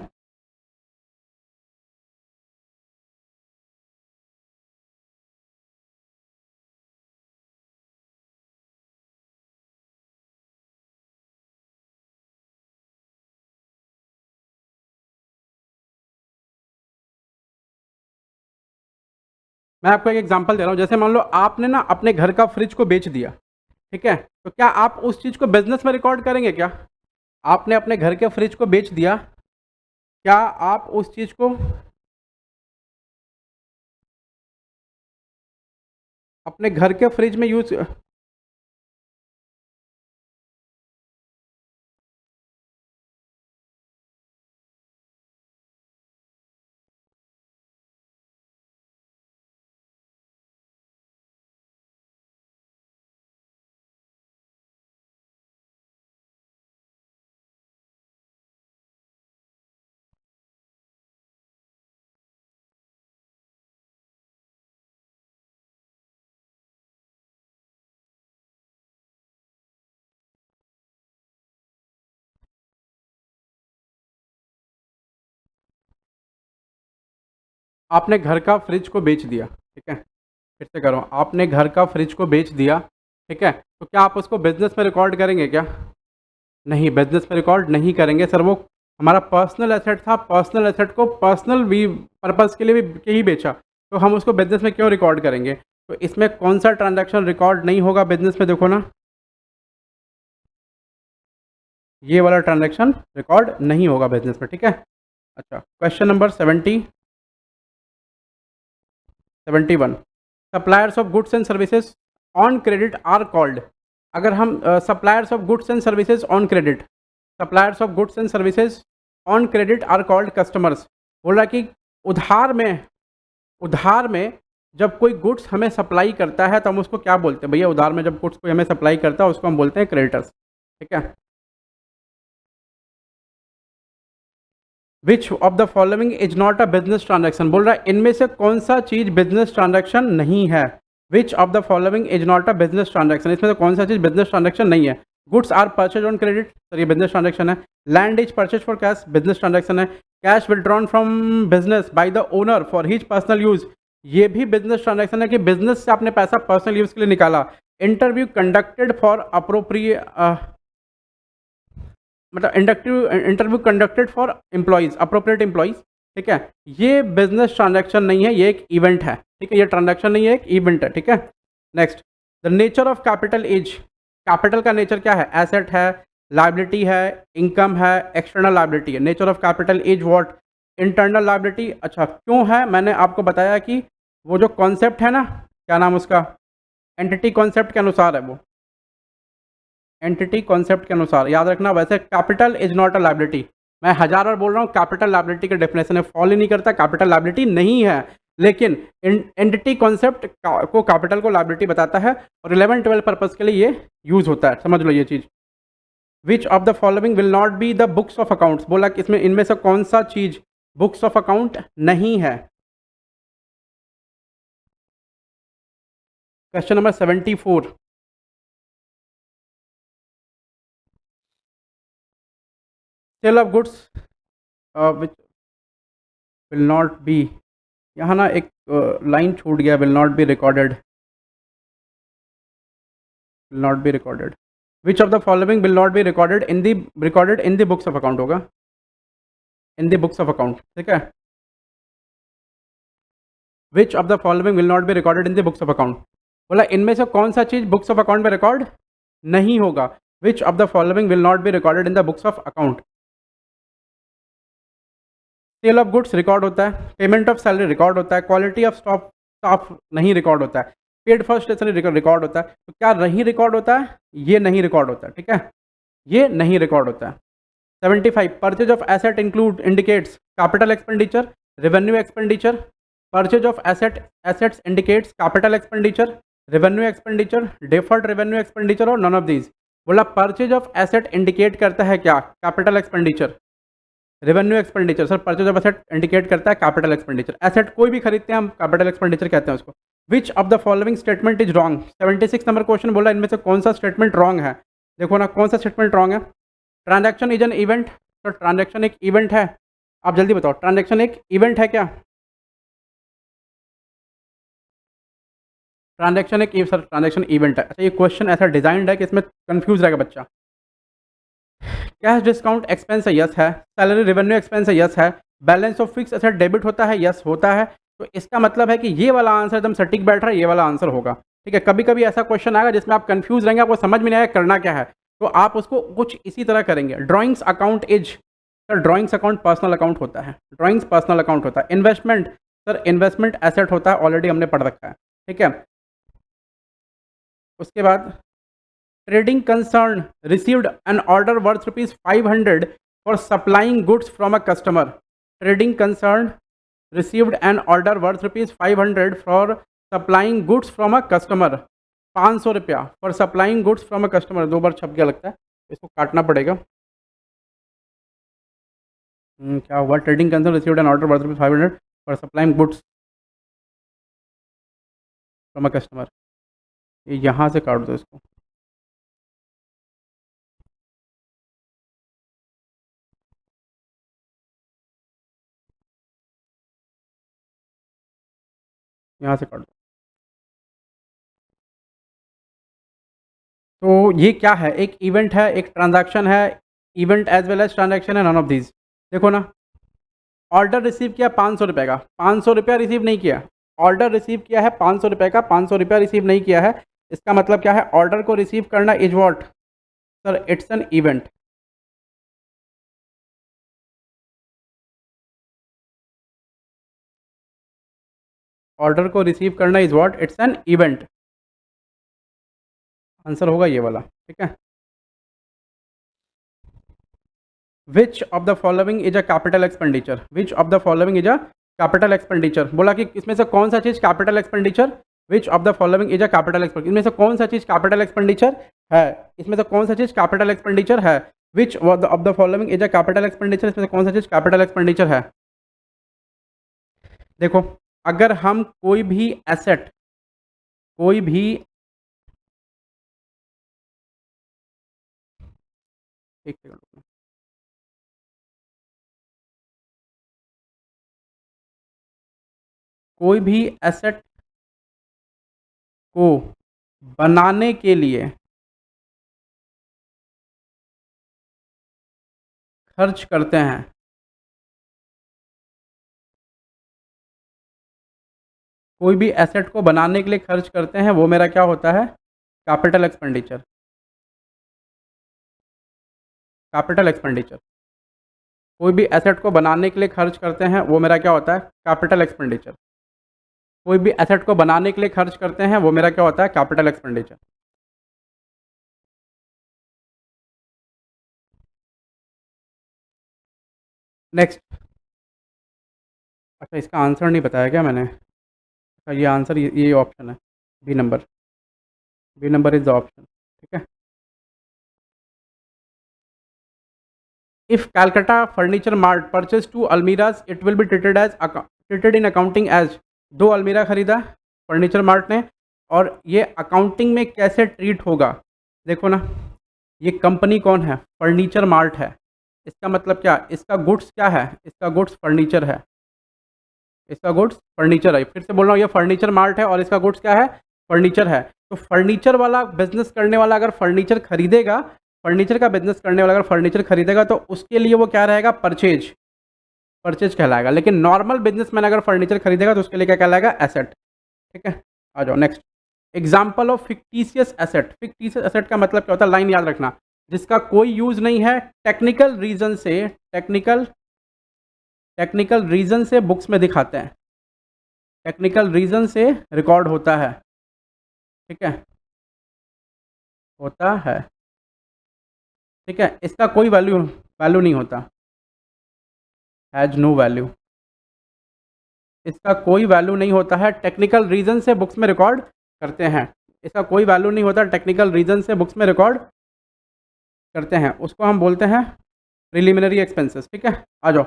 Speaker 1: मैं आपको एक एग्जांपल दे रहा हूँ। जैसे मान लो आपने ना अपने घर का फ्रिज को बेच दिया, ठीक है? तो क्या आप उस चीज़ को बिज़नेस में रिकॉर्ड करेंगे क्या? आपने अपने घर के फ्रिज को बेच दिया, क्या आप उस चीज़ को अपने घर के फ्रिज में यूज़ आपने घर का फ्रिज को बेच दिया, ठीक है? फिर से करो, आपने घर का फ्रिज को बेच दिया, ठीक है? तो क्या आप उसको बिज़नेस में रिकॉर्ड करेंगे क्या? नहीं, बिज़नेस में रिकॉर्ड नहीं करेंगे सर। वो हमारा पर्सनल एसेट था, पर्सनल एसेट को पर्सनल वी पर्पज़ के लिए भी के ही बेचा, तो हम उसको बिज़नेस में क्यों रिकॉर्ड करेंगे? तो इसमें कौन सा ट्रांज़ैक्शन रिकॉर्ड नहीं होगा बिज़नेस में, देखो ना, ये वाला ट्रांज़ैक्शन रिकॉर्ड नहीं होगा बिज़नेस में, ठीक है? अच्छा, question number 71 suppliers of goods and services on credit are called. अगर हम suppliers of goods and services on credit, suppliers of goods and services on credit are called customers. बोल रहा है कि उधार में, उधार में जब कोई गुड्स हमें सप्लाई करता है तो हम उसको क्या बोलते हैं भैया? उधार में जब गुड्स कोई हमें सप्लाई करता है उसको हम बोलते हैं क्रेडिटर्स, ठीक है? Which of the following is not a business transaction. बोल रहा है इनमें से कौन सा चीज़ बिजनेस ट्रांजैक्शन नहीं है? Which of the following is not a business transaction, इसमें से कौन सा चीज़ बिजनेस ट्रांजैक्शन नहीं है? Goods are purchase on credit, sir ये बिजनेस ट्रांजैक्शन है। Land is purchase for cash, business transaction है। Cash withdrawn from business by the owner for his personal use, ये भी बिजनेस ट्रांजैक्शन है कि बिजनेस से आपने पैसा पर्सनल यूज के लिए निकाला। इंटरव्यू कंडक्टेड फॉर अप्रोप्रिएट, मतलब inductive interview conducted for employees, appropriate employees, ठीक है? ये बिजनेस ट्रांजैक्शन नहीं है, ये एक इवेंट है, ठीक है? ये ट्रांजैक्शन नहीं है, एक इवेंट है, ठीक है? Next, the nature of capital is, capital का नेचर क्या है? एसेट है, लाइबिलिटी है, इनकम है, एक्सटर्नल लाइबिलिटी है। Nature of capital is what? Internal liability. अच्छा, क्यों है? मैंने आपको बताया कि वो जो कॉन्सेप्ट है ना, क्या नाम उसका, एंटिटी कॉन्सेप्ट के अनुसार है वो, एंटिटी कॉन्सेप्ट के अनुसार याद रखना। वैसे capital is not a liability, मैं हजार बार बोल रहा हूँ, कैपिटल लाइबिलिटी के डेफिनेशन में फॉलो ही नहीं करता, कैपिटल लाइबिलिटी नहीं है। लेकिन एंटिटी कॉन्सेप्ट को कैपिटल को लाइबिलिटी बताता है और 11-12 पर्पज़ के लिए ये यूज़ होता है, समझ लो ये चीज़। Which of the following will not be the books of accounts, बोला कि इसमें इनमें से कौन सा चीज़ बुक्स ऑफ अकाउंट नहीं है? Question number 74, sale of goods which will not be, यहाँ ना एक लाइन छूट गया, will not be recorded, will not be recorded. Which of the following will not be recorded in the books of account होगा, in the books of account, ठीक है? Which of the following will not be recorded in the books of account, बोला इनमें से कौन सा चीज books of account में रिकॉर्ड नहीं होगा? Which of the following will not be recorded in the books of account? Sale of goods record होता है, पेमेंट ऑफ सैलरी रिकॉर्ड होता है, क्वालिटी ऑफ स्टाफ नहीं रिकॉर्ड होता है, पेड फॉर स्टेशनरी रिकॉर्ड होता है। तो क्या नहीं रिकॉर्ड होता है? ये नहीं रिकॉर्ड होता है, ठीक है? ये नहीं रिकॉर्ड होता है। 75 purchase of asset include indicates capital expenditure, revenue expenditure, purchase of assets indicates capital expenditure, revenue expenditure, deferred revenue expenditure और नन ऑफ दीज। बोला परचेज ऑफ एसेट इंडिकेट करता है क्या? Capital expenditure. Revenue expenditure, sir purchase of asset indicate करता है capital expenditure. Asset कोई भी खरीदते हैं हम कैपिटल एक्सपेंडिचर कहते हैं उसको। विच of the following statement is wrong? 76 number question बोला इनमें से कौन सा स्टेटमेंट रॉन्ग है? देखो ना कौन सा स्टेटमेंट रॉन्ग है। Transaction is an event, sir transaction एक इवेंट है? आप जल्दी बताओ, ट्रांजैक्शन एक इवेंट है क्या? ट्रांजैक्शन एक सर ट्रांजैक्शन इवेंट है। अच्छा ये क्वेश्चन ऐसा डिजाइंड है कि इसमें कंफ्यूज रहेगा बच्चा। कैश डिस्काउंट एक्सपेंस है, यस है। सैलरी रेवेन्यू एक्सपेंस है, यस है। Balance of fix asset debit होता है, यस होता है। तो इसका मतलब है कि ये वाला आंसर एकदम सटीक बैठ रहा है, ये वाला आंसर होगा। ठीक है, कभी कभी ऐसा क्वेश्चन आएगा जिसमें आप कंफ्यूज रहेंगे, आपको समझ में नहीं आएगा करना क्या है, तो आप उसको कुछ इसी तरह करेंगे। Drawings account is, sir drawings account personal account होता है, ड्राइंग्स पर्सनल अकाउंट होता है। इन्वेस्टमेंट, सर इन्वेस्टमेंट एसेट होता है, ऑलरेडी हमने पढ़ रखा है। ठीक है, उसके बाद trading concern received an order worth rupees 500 for supplying goods from a customer. Trading concern received an order worth rupees 500 for supplying goods from a customer. 500 रुपया for supplying goods from a customer, दो बार छप गया लगता है, इसको काटना पड़ेगा। क्या हुआ? Trading concern received an order worth rupees 500 for supplying goods from a customer. यहाँ से काट दो इसको। यहाँ से काट दो। तो ये क्या है? एक इवेंट है, एक ट्रांजैक्शन है। Event as well as transaction है, नन ऑफ दीज। देखो ना, ऑर्डर रिसीव किया 500 रुपये का, 500 रुपया रिसीव नहीं किया। ऑर्डर रिसीव किया है 500 रुपये का, 500 रुपया रिसीव नहीं किया है। इसका मतलब क्या है? ऑर्डर को रिसीव करना is what? Sir it's an event. Order को रिसीव करना is what? It's an event. Answer होगा ये वाला। ठीक है, which of the following is a capital expenditure? Which of the following is a capital expenditure? बोला कि इसमें से कौन सा चीज़ capital expenditure? Which of the following is a capital expenditure? इनमें से कौन सा चीज़ कैपिटल एक्सपेंडिचर है? इसमें से कौन सा चीज़ कैपिटल एक्सपेंडिचर है? Which of the following is a capital expenditure? इसमें से कौन सा चीज़ कैपिटल एक्सपेंडिचर है? देखो, अगर हम कोई भी एसेट, कोई भी, एक सेकंड रुकना। कोई भी एसेट को बनाने के लिए खर्च करते हैं, कोई भी एसेट को बनाने के लिए खर्च करते हैं, वो मेरा क्या होता है? Capital expenditure. Capital expenditure. कोई भी एसेट को बनाने के लिए खर्च करते हैं, वो मेरा क्या होता है? Capital expenditure. कोई भी एसेट को बनाने के लिए खर्च करते हैं, वो मेरा क्या होता है? Capital expenditure. नेक्स्ट। अच्छा इसका आंसर नहीं बताया क्या मैंने? अच्छा ये आंसर, ये ऑप्शन है, B number. B number is the option. ठीक है, if Calcutta Furniture Mart purchase two almiras, it will be treated in accounting as। दो अलमीरा खरीदा फर्नीचर मार्ट ने, और ये अकाउंटिंग में कैसे ट्रीट होगा? देखो ना, ये कंपनी कौन है? फर्नीचर मार्ट है। इसका मतलब क्या? इसका गुड्स क्या है? इसका गुड्स फर्नीचर है। इसका गुड्स फर्नीचर है। फिर से बोल रहा हूँ, ये फर्नीचर मार्ट है और इसका गुड्स क्या है? फर्नीचर है। तो फर्नीचर वाला बिजनेस करने वाला अगर फर्नीचर खरीदेगा, फर्नीचर का बिजनेस करने वाला अगर फर्नीचर खरीदेगा, तो उसके लिए वो क्या रहेगा? परचेज। परचेज कहलाएगा। लेकिन नॉर्मल बिजनेसमैन अगर फर्नीचर खरीदेगा तो उसके लिए क्या कहलाएगा? एसेट। ठीक है, आ जाओ next. Example of fictitious asset. Fictitious asset का मतलब क्या होता है? लाइन याद रखना, जिसका कोई यूज नहीं है, टेक्निकल रीजन से, टेक्निकल रीजन से बुक्स में दिखाते हैं, टेक्निकल रीजन से रिकॉर्ड होता है। ठीक है, होता है। ठीक है, इसका कोई वैल्यू वैल्यू नहीं होता, हैज नो वैल्यू। इसका कोई वैल्यू नहीं होता है, टेक्निकल रीज़न से बुक्स में रिकॉर्ड करते हैं। इसका कोई वैल्यू नहीं होता, टेक्निकल रीज़न से बुक्स में रिकॉर्ड करते हैं, उसको हम बोलते हैं प्रिलिमिनरी एक्सपेंसेस। ठीक है, आ जाओ।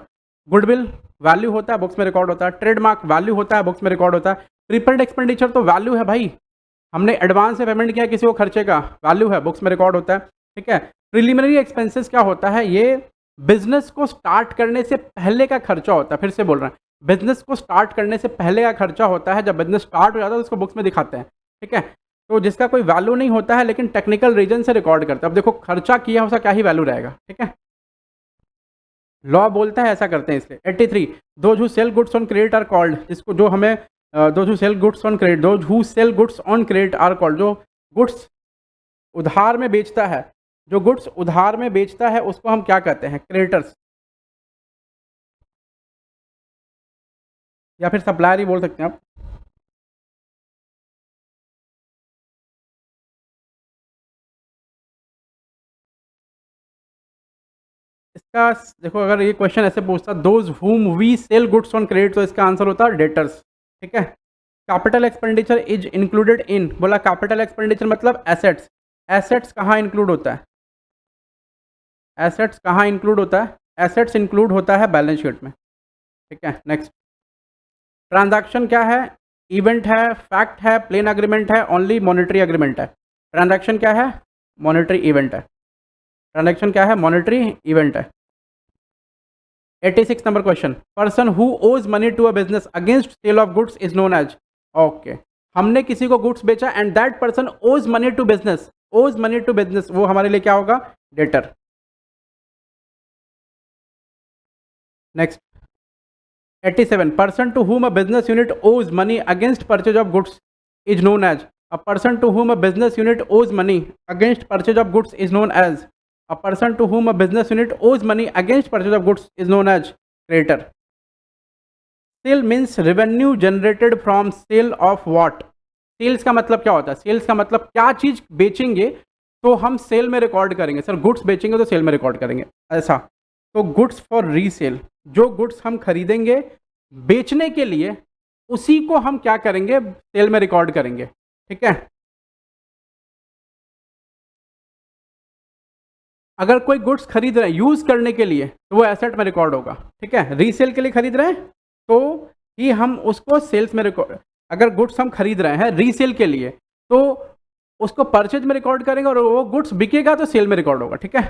Speaker 1: गुडविल वैल्यू होता है, बुक्स में रिकॉर्ड होता है। ट्रेडमार्क वैल्यू होता है, बुक्स में रिकॉर्ड होता है। प्रीपेड एक्सपेंडिचर तो वैल्यू है भाई, हमने एडवांस से पेमेंट किया किसी को खर्चे का, वैल्यू है, बुक्स में रिकॉर्ड होता है। ठीक है, प्रिलिमिनरी एक्सपेंसेस क्या होता है, ये बिजनेस को स्टार्ट करने से पहले का खर्चा होता है। फिर से बोल रहे हैं, बिजनेस को स्टार्ट करने से पहले का खर्चा होता है, जब बिजनेस स्टार्ट हो जाता है तो उसको बुक्स में दिखाते हैं। ठीक है, तो जिसका कोई वैल्यू नहीं होता है लेकिन टेक्निकल रीजन से रिकॉर्ड करते हैं। अब देखो खर्चा किया उसका क्या ही वैल्यू रहेगा। ठीक है, लॉ बोलता है ऐसा करते हैं इसलिए। 83 those who sell goods on credit are called, जिसको जो हमें those who sell goods on credit, those who sell goods on credit are called, जो गुड्स उधार में बेचता है, जो गुड्स उधार में बेचता है उसको हम क्या कहते हैं, क्रेडिटर्स, या फिर सप्लायर ही बोल सकते हैं आप। इसका देखो, अगर ये क्वेश्चन ऐसे पूछता those whom we sell goods on credit, तो इसका आंसर होता है डेटर्स। ठीक है, capital expenditure is included in, बोला कैपिटल एक्सपेंडिचर मतलब एसेट्स। एसेट्स कहाँ इंक्लूड होता है, एसेट्स कहाँ इंक्लूड होता है, एसेट्स इंक्लूड होता है बैलेंस शीट में। ठीक है, नेक्स्ट। ट्रांजैक्शन क्या है, इवेंट है, फैक्ट है, प्लेन अग्रीमेंट है, ओनली मॉनेटरी अग्रीमेंट है। ट्रांजैक्शन क्या है, मॉनेटरी इवेंट है। ट्रांजैक्शन क्या है, मॉनेटरी इवेंट है। 86 number question, person who owes money to a business against sale of goods is known as. Okay, हमने किसी को गुड्स बेचा and that person owes money to business, owes money to business, वो हमारे लिए क्या होगा, debtor. Next 87, person to whom a business unit owes money against purchase of goods is known as। a person to whom a business unit owes money against purchase of goods is known as, a person to whom a business unit owes money against purchase of goods is known as creditor। Sale means revenue generated from sale of what. Sales का मतलब क्या होता है, sales का मतलब क्या चीज बेचेंगे तो हम सेल में रिकॉर्ड करेंगे। सर गुड्स बेचेंगे तो सेल में रिकॉर्ड करेंगे, ऐसा। तो गुड्स फॉर रीसेल, जो गुड्स हम खरीदेंगे बेचने के लिए उसी को हम क्या करेंगे, सेल में रिकॉर्ड करेंगे। ठीक है, अगर कोई गुड्स खरीद रहे हैं यूज करने के लिए तो वो एसेट में रिकॉर्ड होगा। ठीक है, रीसेल के लिए खरीद रहे हैं तो ही हम उसको सेल्स में रिकॉर्ड, अगर गुड्स हम खरीद रहे हैं रीसेल के लिए तो उसको परचेज में रिकॉर्ड करेंगे और वो गुड्स बिकेगा तो सेल में रिकॉर्ड होगा। ठीक है,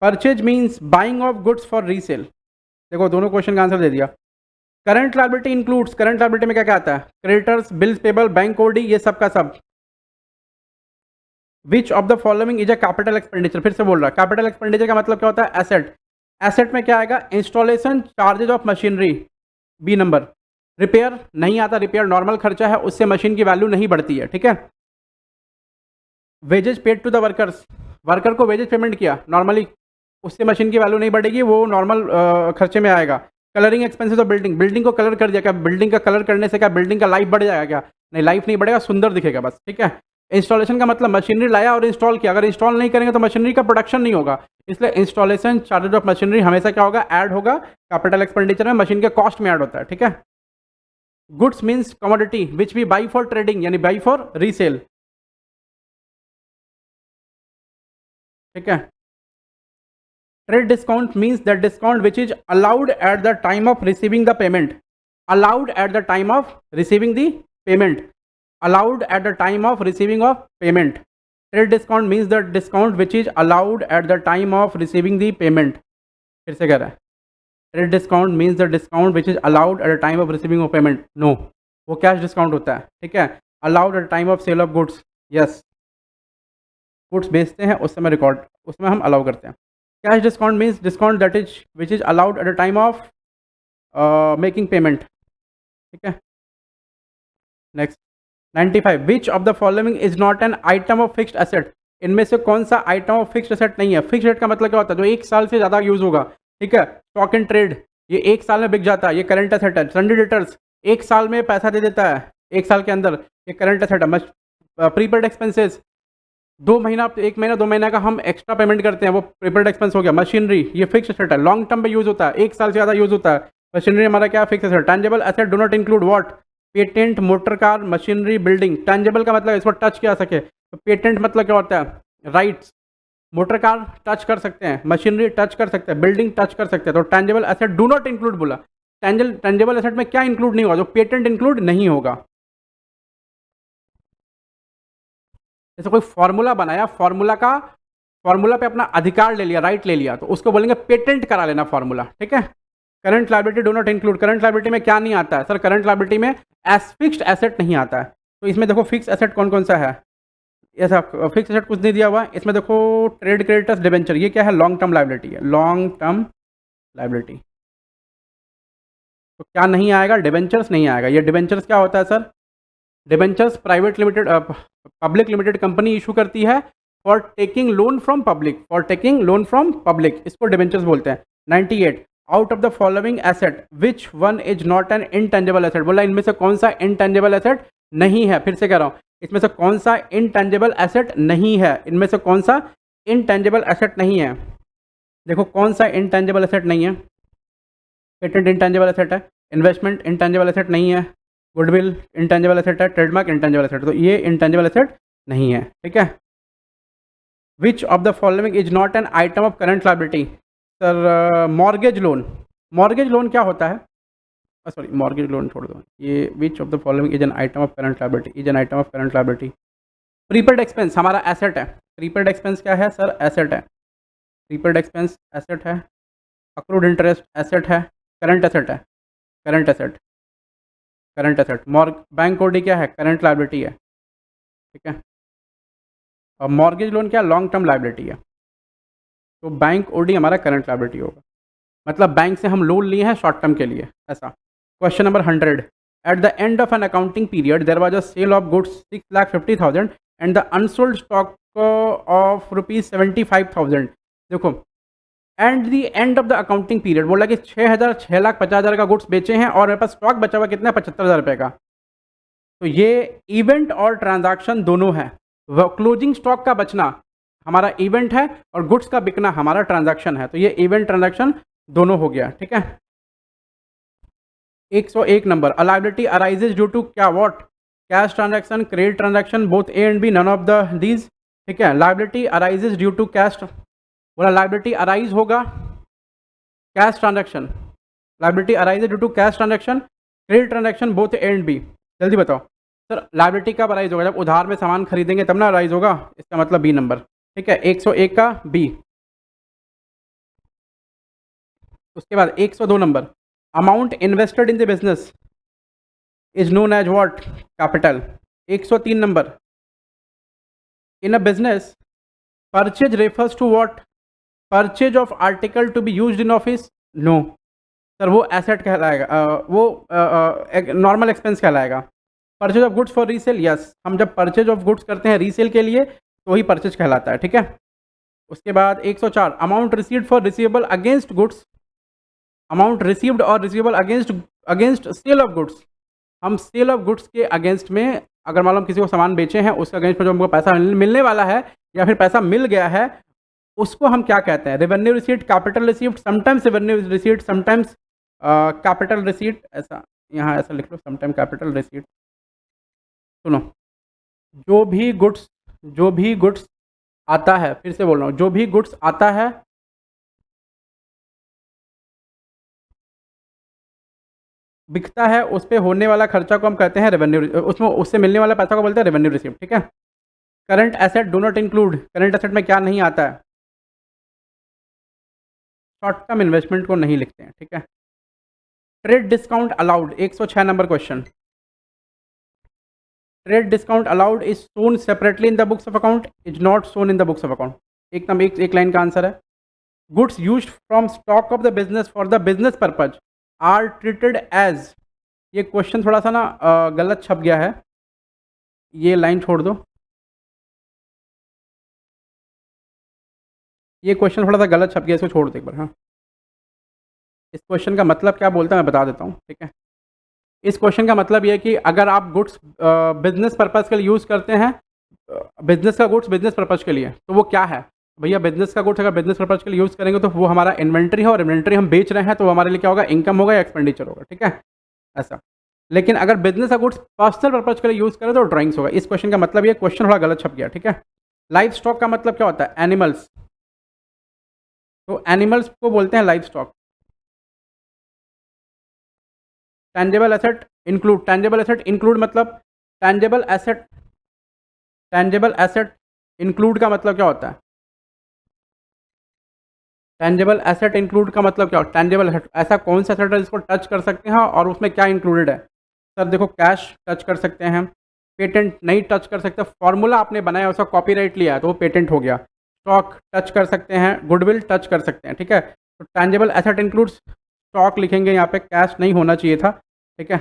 Speaker 1: purchase means buying of goods for resale. देखो दोनों क्वेश्चन का आंसर दे दिया। Current liability includes, current liability में क्या क्या आता है, creditors, bills payable, bank OD, ये सब का सब। Which of the following is a capital expenditure, फिर से बोल रहा है, कैपिटल एक्सपेंडिचर का मतलब क्या होता है, एसेट। एसेट में क्या आएगा, installation charges of machinery, B number. Repair नहीं आता, रिपेयर नॉर्मल खर्चा है, उससे मशीन की वैल्यू नहीं बढ़ती है। ठीक है, wages paid to the workers, worker को वेजेज पेमेंट किया नॉर्मली, उससे मशीन की वैल्यू नहीं बढ़ेगी, वो नॉर्मल खर्चे में आएगा। Colouring expenses of building, building को कलर कर दिया, क्या बिल्डिंग का कलर करने से क्या बिल्डिंग का लाइफ बढ़ जाएगा क्या, नहीं लाइफ नहीं बढ़ेगा, सुंदर दिखेगा बस। ठीक है, इंस्टॉलेशन का मतलब मशीनरी लाया और इंस्टॉल किया, अगर इंस्टॉल नहीं करेंगे तो मशीनरी का प्रोडक्शन नहीं होगा, इसलिए इंस्टॉलेशन चार्जेज ऑफ मशीनरी हमेशा क्या होगा, ऐड होगा कैपिटल एक्सपेंडिचर में, मशीन के कॉस्ट में ऐड होता है। ठीक है, goods means commodity which we buy for trading, यानी बाई फॉर रीसेल। ठीक है, trade discount means the discount which is allowed at the time of receiving the payment, allowed at the time of receiving the payment, allowed at the time of receiving of payment। trade discount means the discount which is allowed at the time of receiving the payment। फिर से कह रहा है, trade discount means the discount which is allowed at the time of receiving of payment। no, वो cash discount होता है। ठीक है, allowed at the time of sale of goods, yes, goods बेचते हैं उस समय रिकॉर्ड, उसमें हम अलाउ करते हैं। Cash discount means discount that is which is allowed at the time of making payment. ठीक है, next 95, which of the following is not an item of fixed asset, इनमें से कौन सा आइटम ऑफ फिक्स्ड एसेट नहीं है। Fixed asset का मतलब क्या होता है, जो एक साल से ज़्यादा यूज होगा। ठीक है, स्टॉक एंड ट्रेड, ये एक साल में बिक जाता है, ये करंट एसेट है। सन्डी डेटर्स, एक साल में पैसा दे देता है, एक साल के अंदर, ये करंट एसेट है। प्रीपेड एक्सपेंसेस, 2 महीना 1 महीना 2 महीना का हम एक्स्ट्रा पेमेंट करते हैं, वो प्रीपेड एक्सपेंस हो गया। मशीनरी, ये फिक्स्ड एसेट है, लॉन्ग टर्म पे यूज होता है, एक साल से ज़्यादा यूज होता है, मशीनरी हमारा क्या fix asset. Tangible asset do not include what, patent, motor car, machinery, building. Tangible का मतलब इसको टच किया सके, तो पेटेंट मतलब क्या होता है, राइट्स। मोटर कार टच कर सकते हैं, मशीनरी टच कर सकते हैं, बिल्डिंग टच कर सकते हैं। तो tangible asset do not include बोला। टेंजेबल एसेट में क्या इंक्लूड नहीं होगा, जो पेटेंट इंक्लूड नहीं होगा। जैसे कोई फॉर्मूला बनाया, फॉर्मूला पे अपना अधिकार ले लिया, राइट ले लिया, तो उसको बोलेंगे पेटेंट करा लेना फॉर्मूला, ठीक है। Current liability do not include, current liability में क्या नहीं आता है सर, करंट लायबिलिटी में एस फिक्स्ड एसेट नहीं आता है। तो इसमें देखो फिक्स एसेट कौन कौन सा है, ऐसा फिक्स एसेट कुछ नहीं दिया हुआ। इसमें देखो ट्रेड क्रेडिटर्स, डिबेंचर, ये क्या है, लॉन्ग टर्म लायबिलिटी है, लॉन्ग टर्म लायबिलिटी। तो क्या नहीं आएगा, डिबेंचर्स नहीं आएगा। ये डिबेंचर्स क्या होता है sir, debentures private limited public limited company issue करती है for taking loan from public, for taking loan from public, इसको डिबेंचर्स बोलते हैं। 98 out of the following asset which one is not an intangible asset, बोला इनमें से कौन सा इनटेंजेबल एसेट नहीं है। फिर से कह रहा हूँ, इसमें से कौन सा इनटेंजेबल एसेट नहीं है, इनमें से कौन सा इनटेंजेबल एसेट नहीं है। देखो कौन सा इनटेंजेबल एसेट नहीं है, पेटेंट इनटेंजेबल एसेट है, इन्वेस्टमेंट इनटेंजेबल एसेट नहीं है, गुडविल इनटेंजेबल एसेट है, ट्रेडमार्क इनटेंजेबल एसेट, तो ये इनटेंजेबल एसेट नहीं है, ठीक है। Which of the following is not an item of current liability, sir mortgage loan. Mortgage loan क्या होता है, सॉरी मॉर्गेज लोन छोड़ दो, ये विच of the following is an item of current liability, is an item of current liability. Prepaid expense हमारा asset है, prepaid expense क्या है सर, एसेट है, प्रीपेड एक्सपेंस एसेट है, अक्रूड इंटरेस्ट एसेट है, करंट एसेट है, current asset, current asset. Bank OD क्या है, करंट लायबिलिटी है, ठीक है। और मॉर्गेज लोन क्या, लॉन्ग टर्म लायबिलिटी है। तो बैंक ओडी हमारा करंट लायबिलिटी होगा, मतलब बैंक से हम लोन लिए हैं शॉर्ट टर्म के लिए, ऐसा। Question number 100, at the end of an accounting period there was a sale of goods 6,50,000 and the unsold stock of ₹75,000। देखो and the end of the accounting period बोला कि 6,50,000 का गुड्स बेचे हैं और मेरे पास स्टॉक बचा हुआ कितना, 75,000 रुपये का। तो ये इवेंट और ट्रांजैक्शन दोनों है। क्लोजिंग स्टॉक का बचना हमारा इवेंट है और गुड्स का बिकना हमारा ट्रांजैक्शन है, तो ये इवेंट ट्रांजैक्शन दोनों हो गया, ठीक है। 101 number, a liability arises due to क्या, what, cash transaction, credit transaction, both A and B, none of these दीज, ठीक है। Liability arises due to cash, बोला लायबिलिटी अराइज होगा cash transaction, liability arise due to cash transaction, credit transaction, both A and B. जल्दी बताओ sir, liability कब arise होगा, जब उधार में सामान खरीदेंगे तब ना अराइज होगा, इसका मतलब बी नंबर, ठीक है। 101 का बी। उसके बाद 102 number, amount invested in the business is known as what, capital. 103 number, in a business purchase refers to what, purchase of article to be used in office, no sir वो asset कहलाएगा, वो normal expense कहलाएगा। Purchase of goods for resale, yes, हम जब purchase of goods करते हैं resale के लिए तो ही परचेज कहलाता है, ठीक है। उसके बाद 104, amount received for receivable against goods, amount received और receivable against sale of goods. हम सेल ऑफ गुड्स के अगेंस्ट में अगर मान लो हम किसी को सामान बेचे हैं, उसके अगेंस्ट में जो हमको पैसा मिलने वाला है या फिर पैसा मिल गया है, उसको हम क्या कहते हैं, revenue receipt, capital receipt, sometimes revenue receipt, sometimes capital receipt, ऐसा यहाँ ऐसा लिख लो, समटाइम कैपिटल रिसीट। सुनो, जो भी गुड्स आता है, फिर से बोल रहा हूँ, जो भी गुड्स आता है बिकता है, उस पर होने वाला खर्चा को हम कहते हैं रेवेन्यू, उसमें उससे मिलने वाला पैसा को बोलते हैं रेवेन्यू रिसीप्ट, ठीक है। Current asset do not include, current asset में क्या नहीं आता है, शॉर्ट टर्म इन्वेस्टमेंट को नहीं लिखते हैं, ठीक है। Trade discount allowed, 106 number question, trade discount allowed is shown separately in the books of account, is not shown in the books of account. एकदम एक लाइन का आंसर है। Goods used from stock of the business for the business purpose are treated as, ये question थोड़ा सा ना गलत छप गया है, ये लाइन छोड़ दो, ये क्वेश्चन थोड़ा सा गलत छप गया, इसको छोड़ दो एक बार। हाँ, इस क्वेश्चन का मतलब क्या बोलता है मैं बता देता हूँ, ठीक है। इस क्वेश्चन का मतलब ये है कि अगर आप गुड्स बिजनेस पर्पज़ के लिए यूज़ करते हैं, बिजनेस का गुड्स बिजनेस पर्पज़ के लिए, तो वो क्या है, भैया बिजनेस का गुड्स अगर बिजनेस पर्पज के लिए यूज़ करेंगे तो वो हमारा इन्वेंट्री है, और इन्वेंट्री हम बेच रहे हैं तो वो हमारे लिए क्या होगा, इनकम होगा या एक्सपेंडिचर होगा, ठीक है, ऐसा। लेकिन अगर बिजनेस का गुड्स पर्सनल पर्पज के लिए यूज़ करें तो ड्राइंग्स होगा। इस क्वेश्चन का मतलब ये क्वेश्चन थोड़ा गलत छप गया, ठीक है। लाइफ स्टॉक का मतलब क्या होता है, एनिमल्स, तो एनिमल्स को बोलते हैं life stock. Tangible asset include, tangible asset include मतलब tangible asset, tangible asset include का मतलब क्या होता है, टेंजेबल एसेट इंक्लूड का मतलब क्या होता है, टेंजेबल एसेट ऐसा कौन सा एसेट है जिसको टच कर सकते हैं और उसमें क्या इंक्लूडेड है। सर देखो, कैश टच कर सकते हैं, पेटेंट नहीं टच कर सकते, फॉर्मूला आपने बनाया उसका कॉपीराइट लिया है तो वो पेटेंट हो गया। स्टॉक टच कर सकते हैं, गुडविल टच कर सकते हैं, ठीक है। तो टेंजेबल एसेट इंक्लूड्स स्टॉक लिखेंगे यहाँ पे, कैश नहीं होना चाहिए था, ठीक है,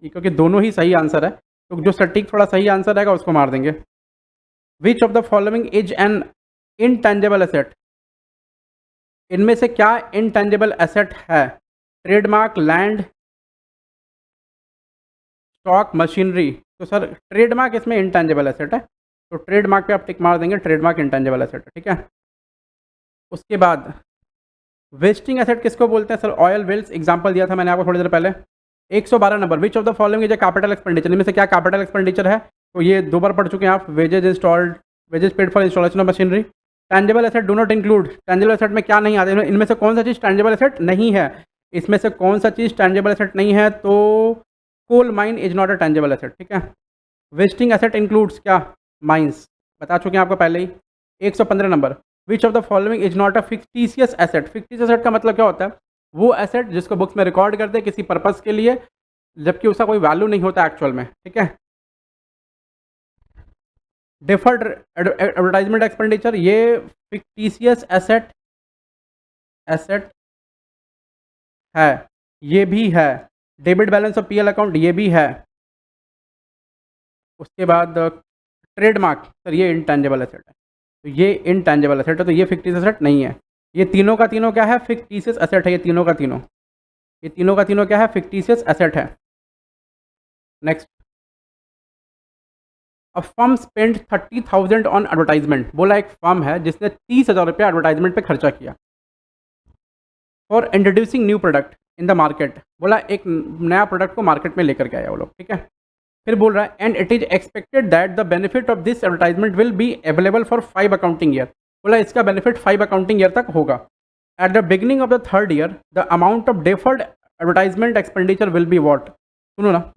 Speaker 1: ये क्योंकि दोनों ही सही आंसर है, तो जो सटीक थोड़ा सही आंसर रहेगा उसको मार देंगे। विच of the following is an intangible asset, इनमें से क्या इनटेंजेबल एसेट है, ट्रेडमार्क, लैंड, स्टॉक, मशीनरी। तो सर ट्रेडमार्क इसमें इनटेंजेबल एसेट है, तो ट्रेडमार्क पे आप टिक मार देंगे, ट्रेडमार्क इनटेंजेबल एसेट है, ठीक है। उसके बाद वेस्टिंग एसेट किसको बोलते हैं, सर ऑयल वेल्स, एग्जांपल दिया था मैंने आपको थोड़ी देर पहले। 112 number, which of the following is a capital expenditure, इनमें से क्या कैपिटल एक्सपेंडिचर है, तो ये दो बार पढ़ चुके हैं आप, wages installed, wages paid for installation of machinery. Tangible asset do not include, tangible asset में क्या नहीं आता, इनमें से कौन सा चीज़ टेंजेबल एसेट नहीं है, इसमें से कौन सा चीज़ टेंजेबल एसेट नहीं है, तो coal mine is not a tangible asset, ठीक है। वेस्टिंग एसेट इंक्लूड्स क्या, माइंस, बता चुके हैं आपको पहले ही। 115 number, which of the following is not a fictitious asset, fictitious asset का मतलब क्या होता है, वो एसेट जिसको बुक्स में रिकॉर्ड करते हैं किसी पर्पस के लिए जबकि उसका कोई वैल्यू नहीं होता एक्चुअल में, ठीक है। डिफर्ड एडवर्टाइजमेंट एक्सपेंडिचर, ये फिक्टिशियस एसेट एसेट है, ये भी है। Debit balance of PL account, ये भी है। उसके बाद ट्रेडमार्क, सर ये इनटेंजेबल एसेट है, तो ये इनटेंजेबल एसेट है, तो ये फिक्टिशियस एसेट नहीं है। ये तीनों का तीनों क्या है, फिक्टिशियस एसेट है, ये तीनों का तीनों, ये तीनों का तीनों क्या है, फिक्टिशियस एसेट है। Next, a firm spend 30,000 on advertisement, बोला एक फर्म है जिसने 30,000 रुपया एडवर्टाइजमेंट पे खर्चा किया। For introducing new product in the market, बोला एक नया प्रोडक्ट को मार्केट में लेकर के आया वो लोग, ठीक है। फिर बोल रहा है and it is expected that the benefit of this advertisement will be available for 5 accounting year, बोला इसका बेनिफिट 5 अकाउंटिंग ईयर तक होगा। At the beginning of the third year the amount of deferred advertisement expenditure will be what, सुनो ना,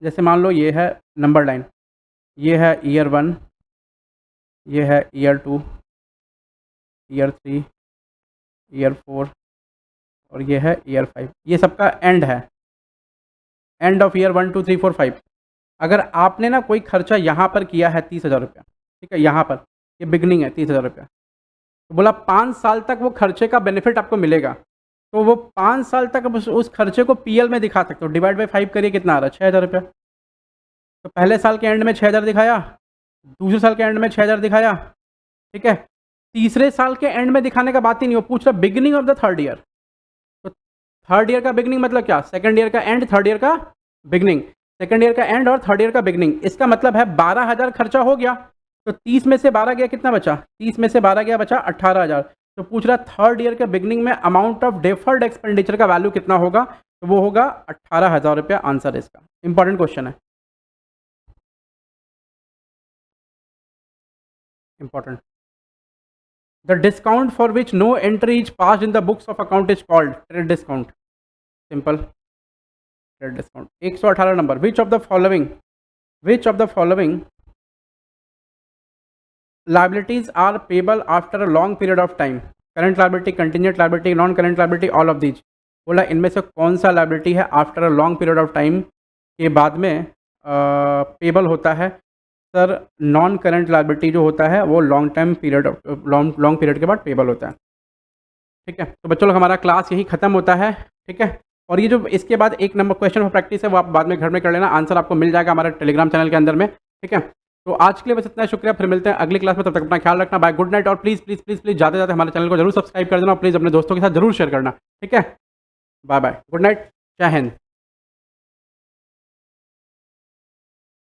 Speaker 1: जैसे मान लो ये है नंबर लाइन, ये है ईयर 1, ये है ईयर 2, ईयर 3, ईयर 4 और ये है ईयर 5, ये सबका एंड है, एंड ऑफ ईयर 1 2 3 4 5। अगर आपने ना कोई खर्चा यहाँ पर किया है 30,000 रुपया, ठीक है, यहाँ पर ये बिगनिंग है 30,000 रुपया, तो बोला 5 साल तक वो खर्चे का बेनिफिट आपको मिलेगा, तो वो 5 साल तक उस खर्चे को पीएल में दिखा सकते हो। डिवाइड बाई 5 करिए, कितना आ रहा है, 6,000 रुपया। तो पहले साल के एंड में 6,000 दिखाया, दूसरे साल के एंड में 6,000 दिखाया, ठीक है। तीसरे साल के एंड में दिखाने का बात ही नहीं, वो पूछ रहा beginning of the third year, तो थर्ड ईयर का बिगिनिंग मतलब क्या, सेकंड ईयर का एंड, थर्ड ईयर का बिगिनिंग, सेकंड ईयर का एंड और थर्ड ईयर का बिगिनिंग। इसका मतलब है 12,000 खर्चा हो गया, तो 30 में से 12 गया, कितना बचा, 30 में से 12 गया, बचा 18,000। तो पूछ रहा थर्ड ईयर के बिगिनिंग में अमाउंट ऑफ डेफर्ड एक्सपेंडिचर का वैल्यू कितना होगा, तो वो होगा 18,000 रुपया। आंसर इसका इंपॉर्टेंट क्वेश्चन है, important. The discount for which no entry is pass in the books of account is called trade discount, simple trade discount. 118 number, which of the following liabilities are payable after a long period of time, current liability, contingent liability, non current liability, all of these। बोला इनमें से कौन सा liability है after a long period of time के बाद में payable होता है। सर नॉन करंट लाइबिलिटी जो होता है वो लॉन्ग पीरियड के बाद पेबल होता है, ठीक है। तो बच्चों लोग हमारा क्लास यही खत्म होता है, ठीक है। और ये जो इसके बाद एक नंबर क्वेश्चन ऑफ प्रैक्टिस है वो आप बाद में घर में कर लेना, आंसर आपको मिल जाएगा हमारे टेलीग्राम चैनल के अंदर में, ठीक है। तो आज के लिए बस इतना, शुक्रिया, फिर मिलते हैं अगली क्लास में, तब तक अपना ख्याल रखना, बाय, गुड नाइट। और प्लीज़ प्लीज़ प्लीज़ प्लीज़ ज़्यादा से ज़्यादा हमारे चैनल को जरूर सब्सक्राइब कर देना और प्लीज़ अपने दोस्तों के साथ जरूर शेयर करना, ठीक है। बाय बाय, गुड नाइट, जय हिंद।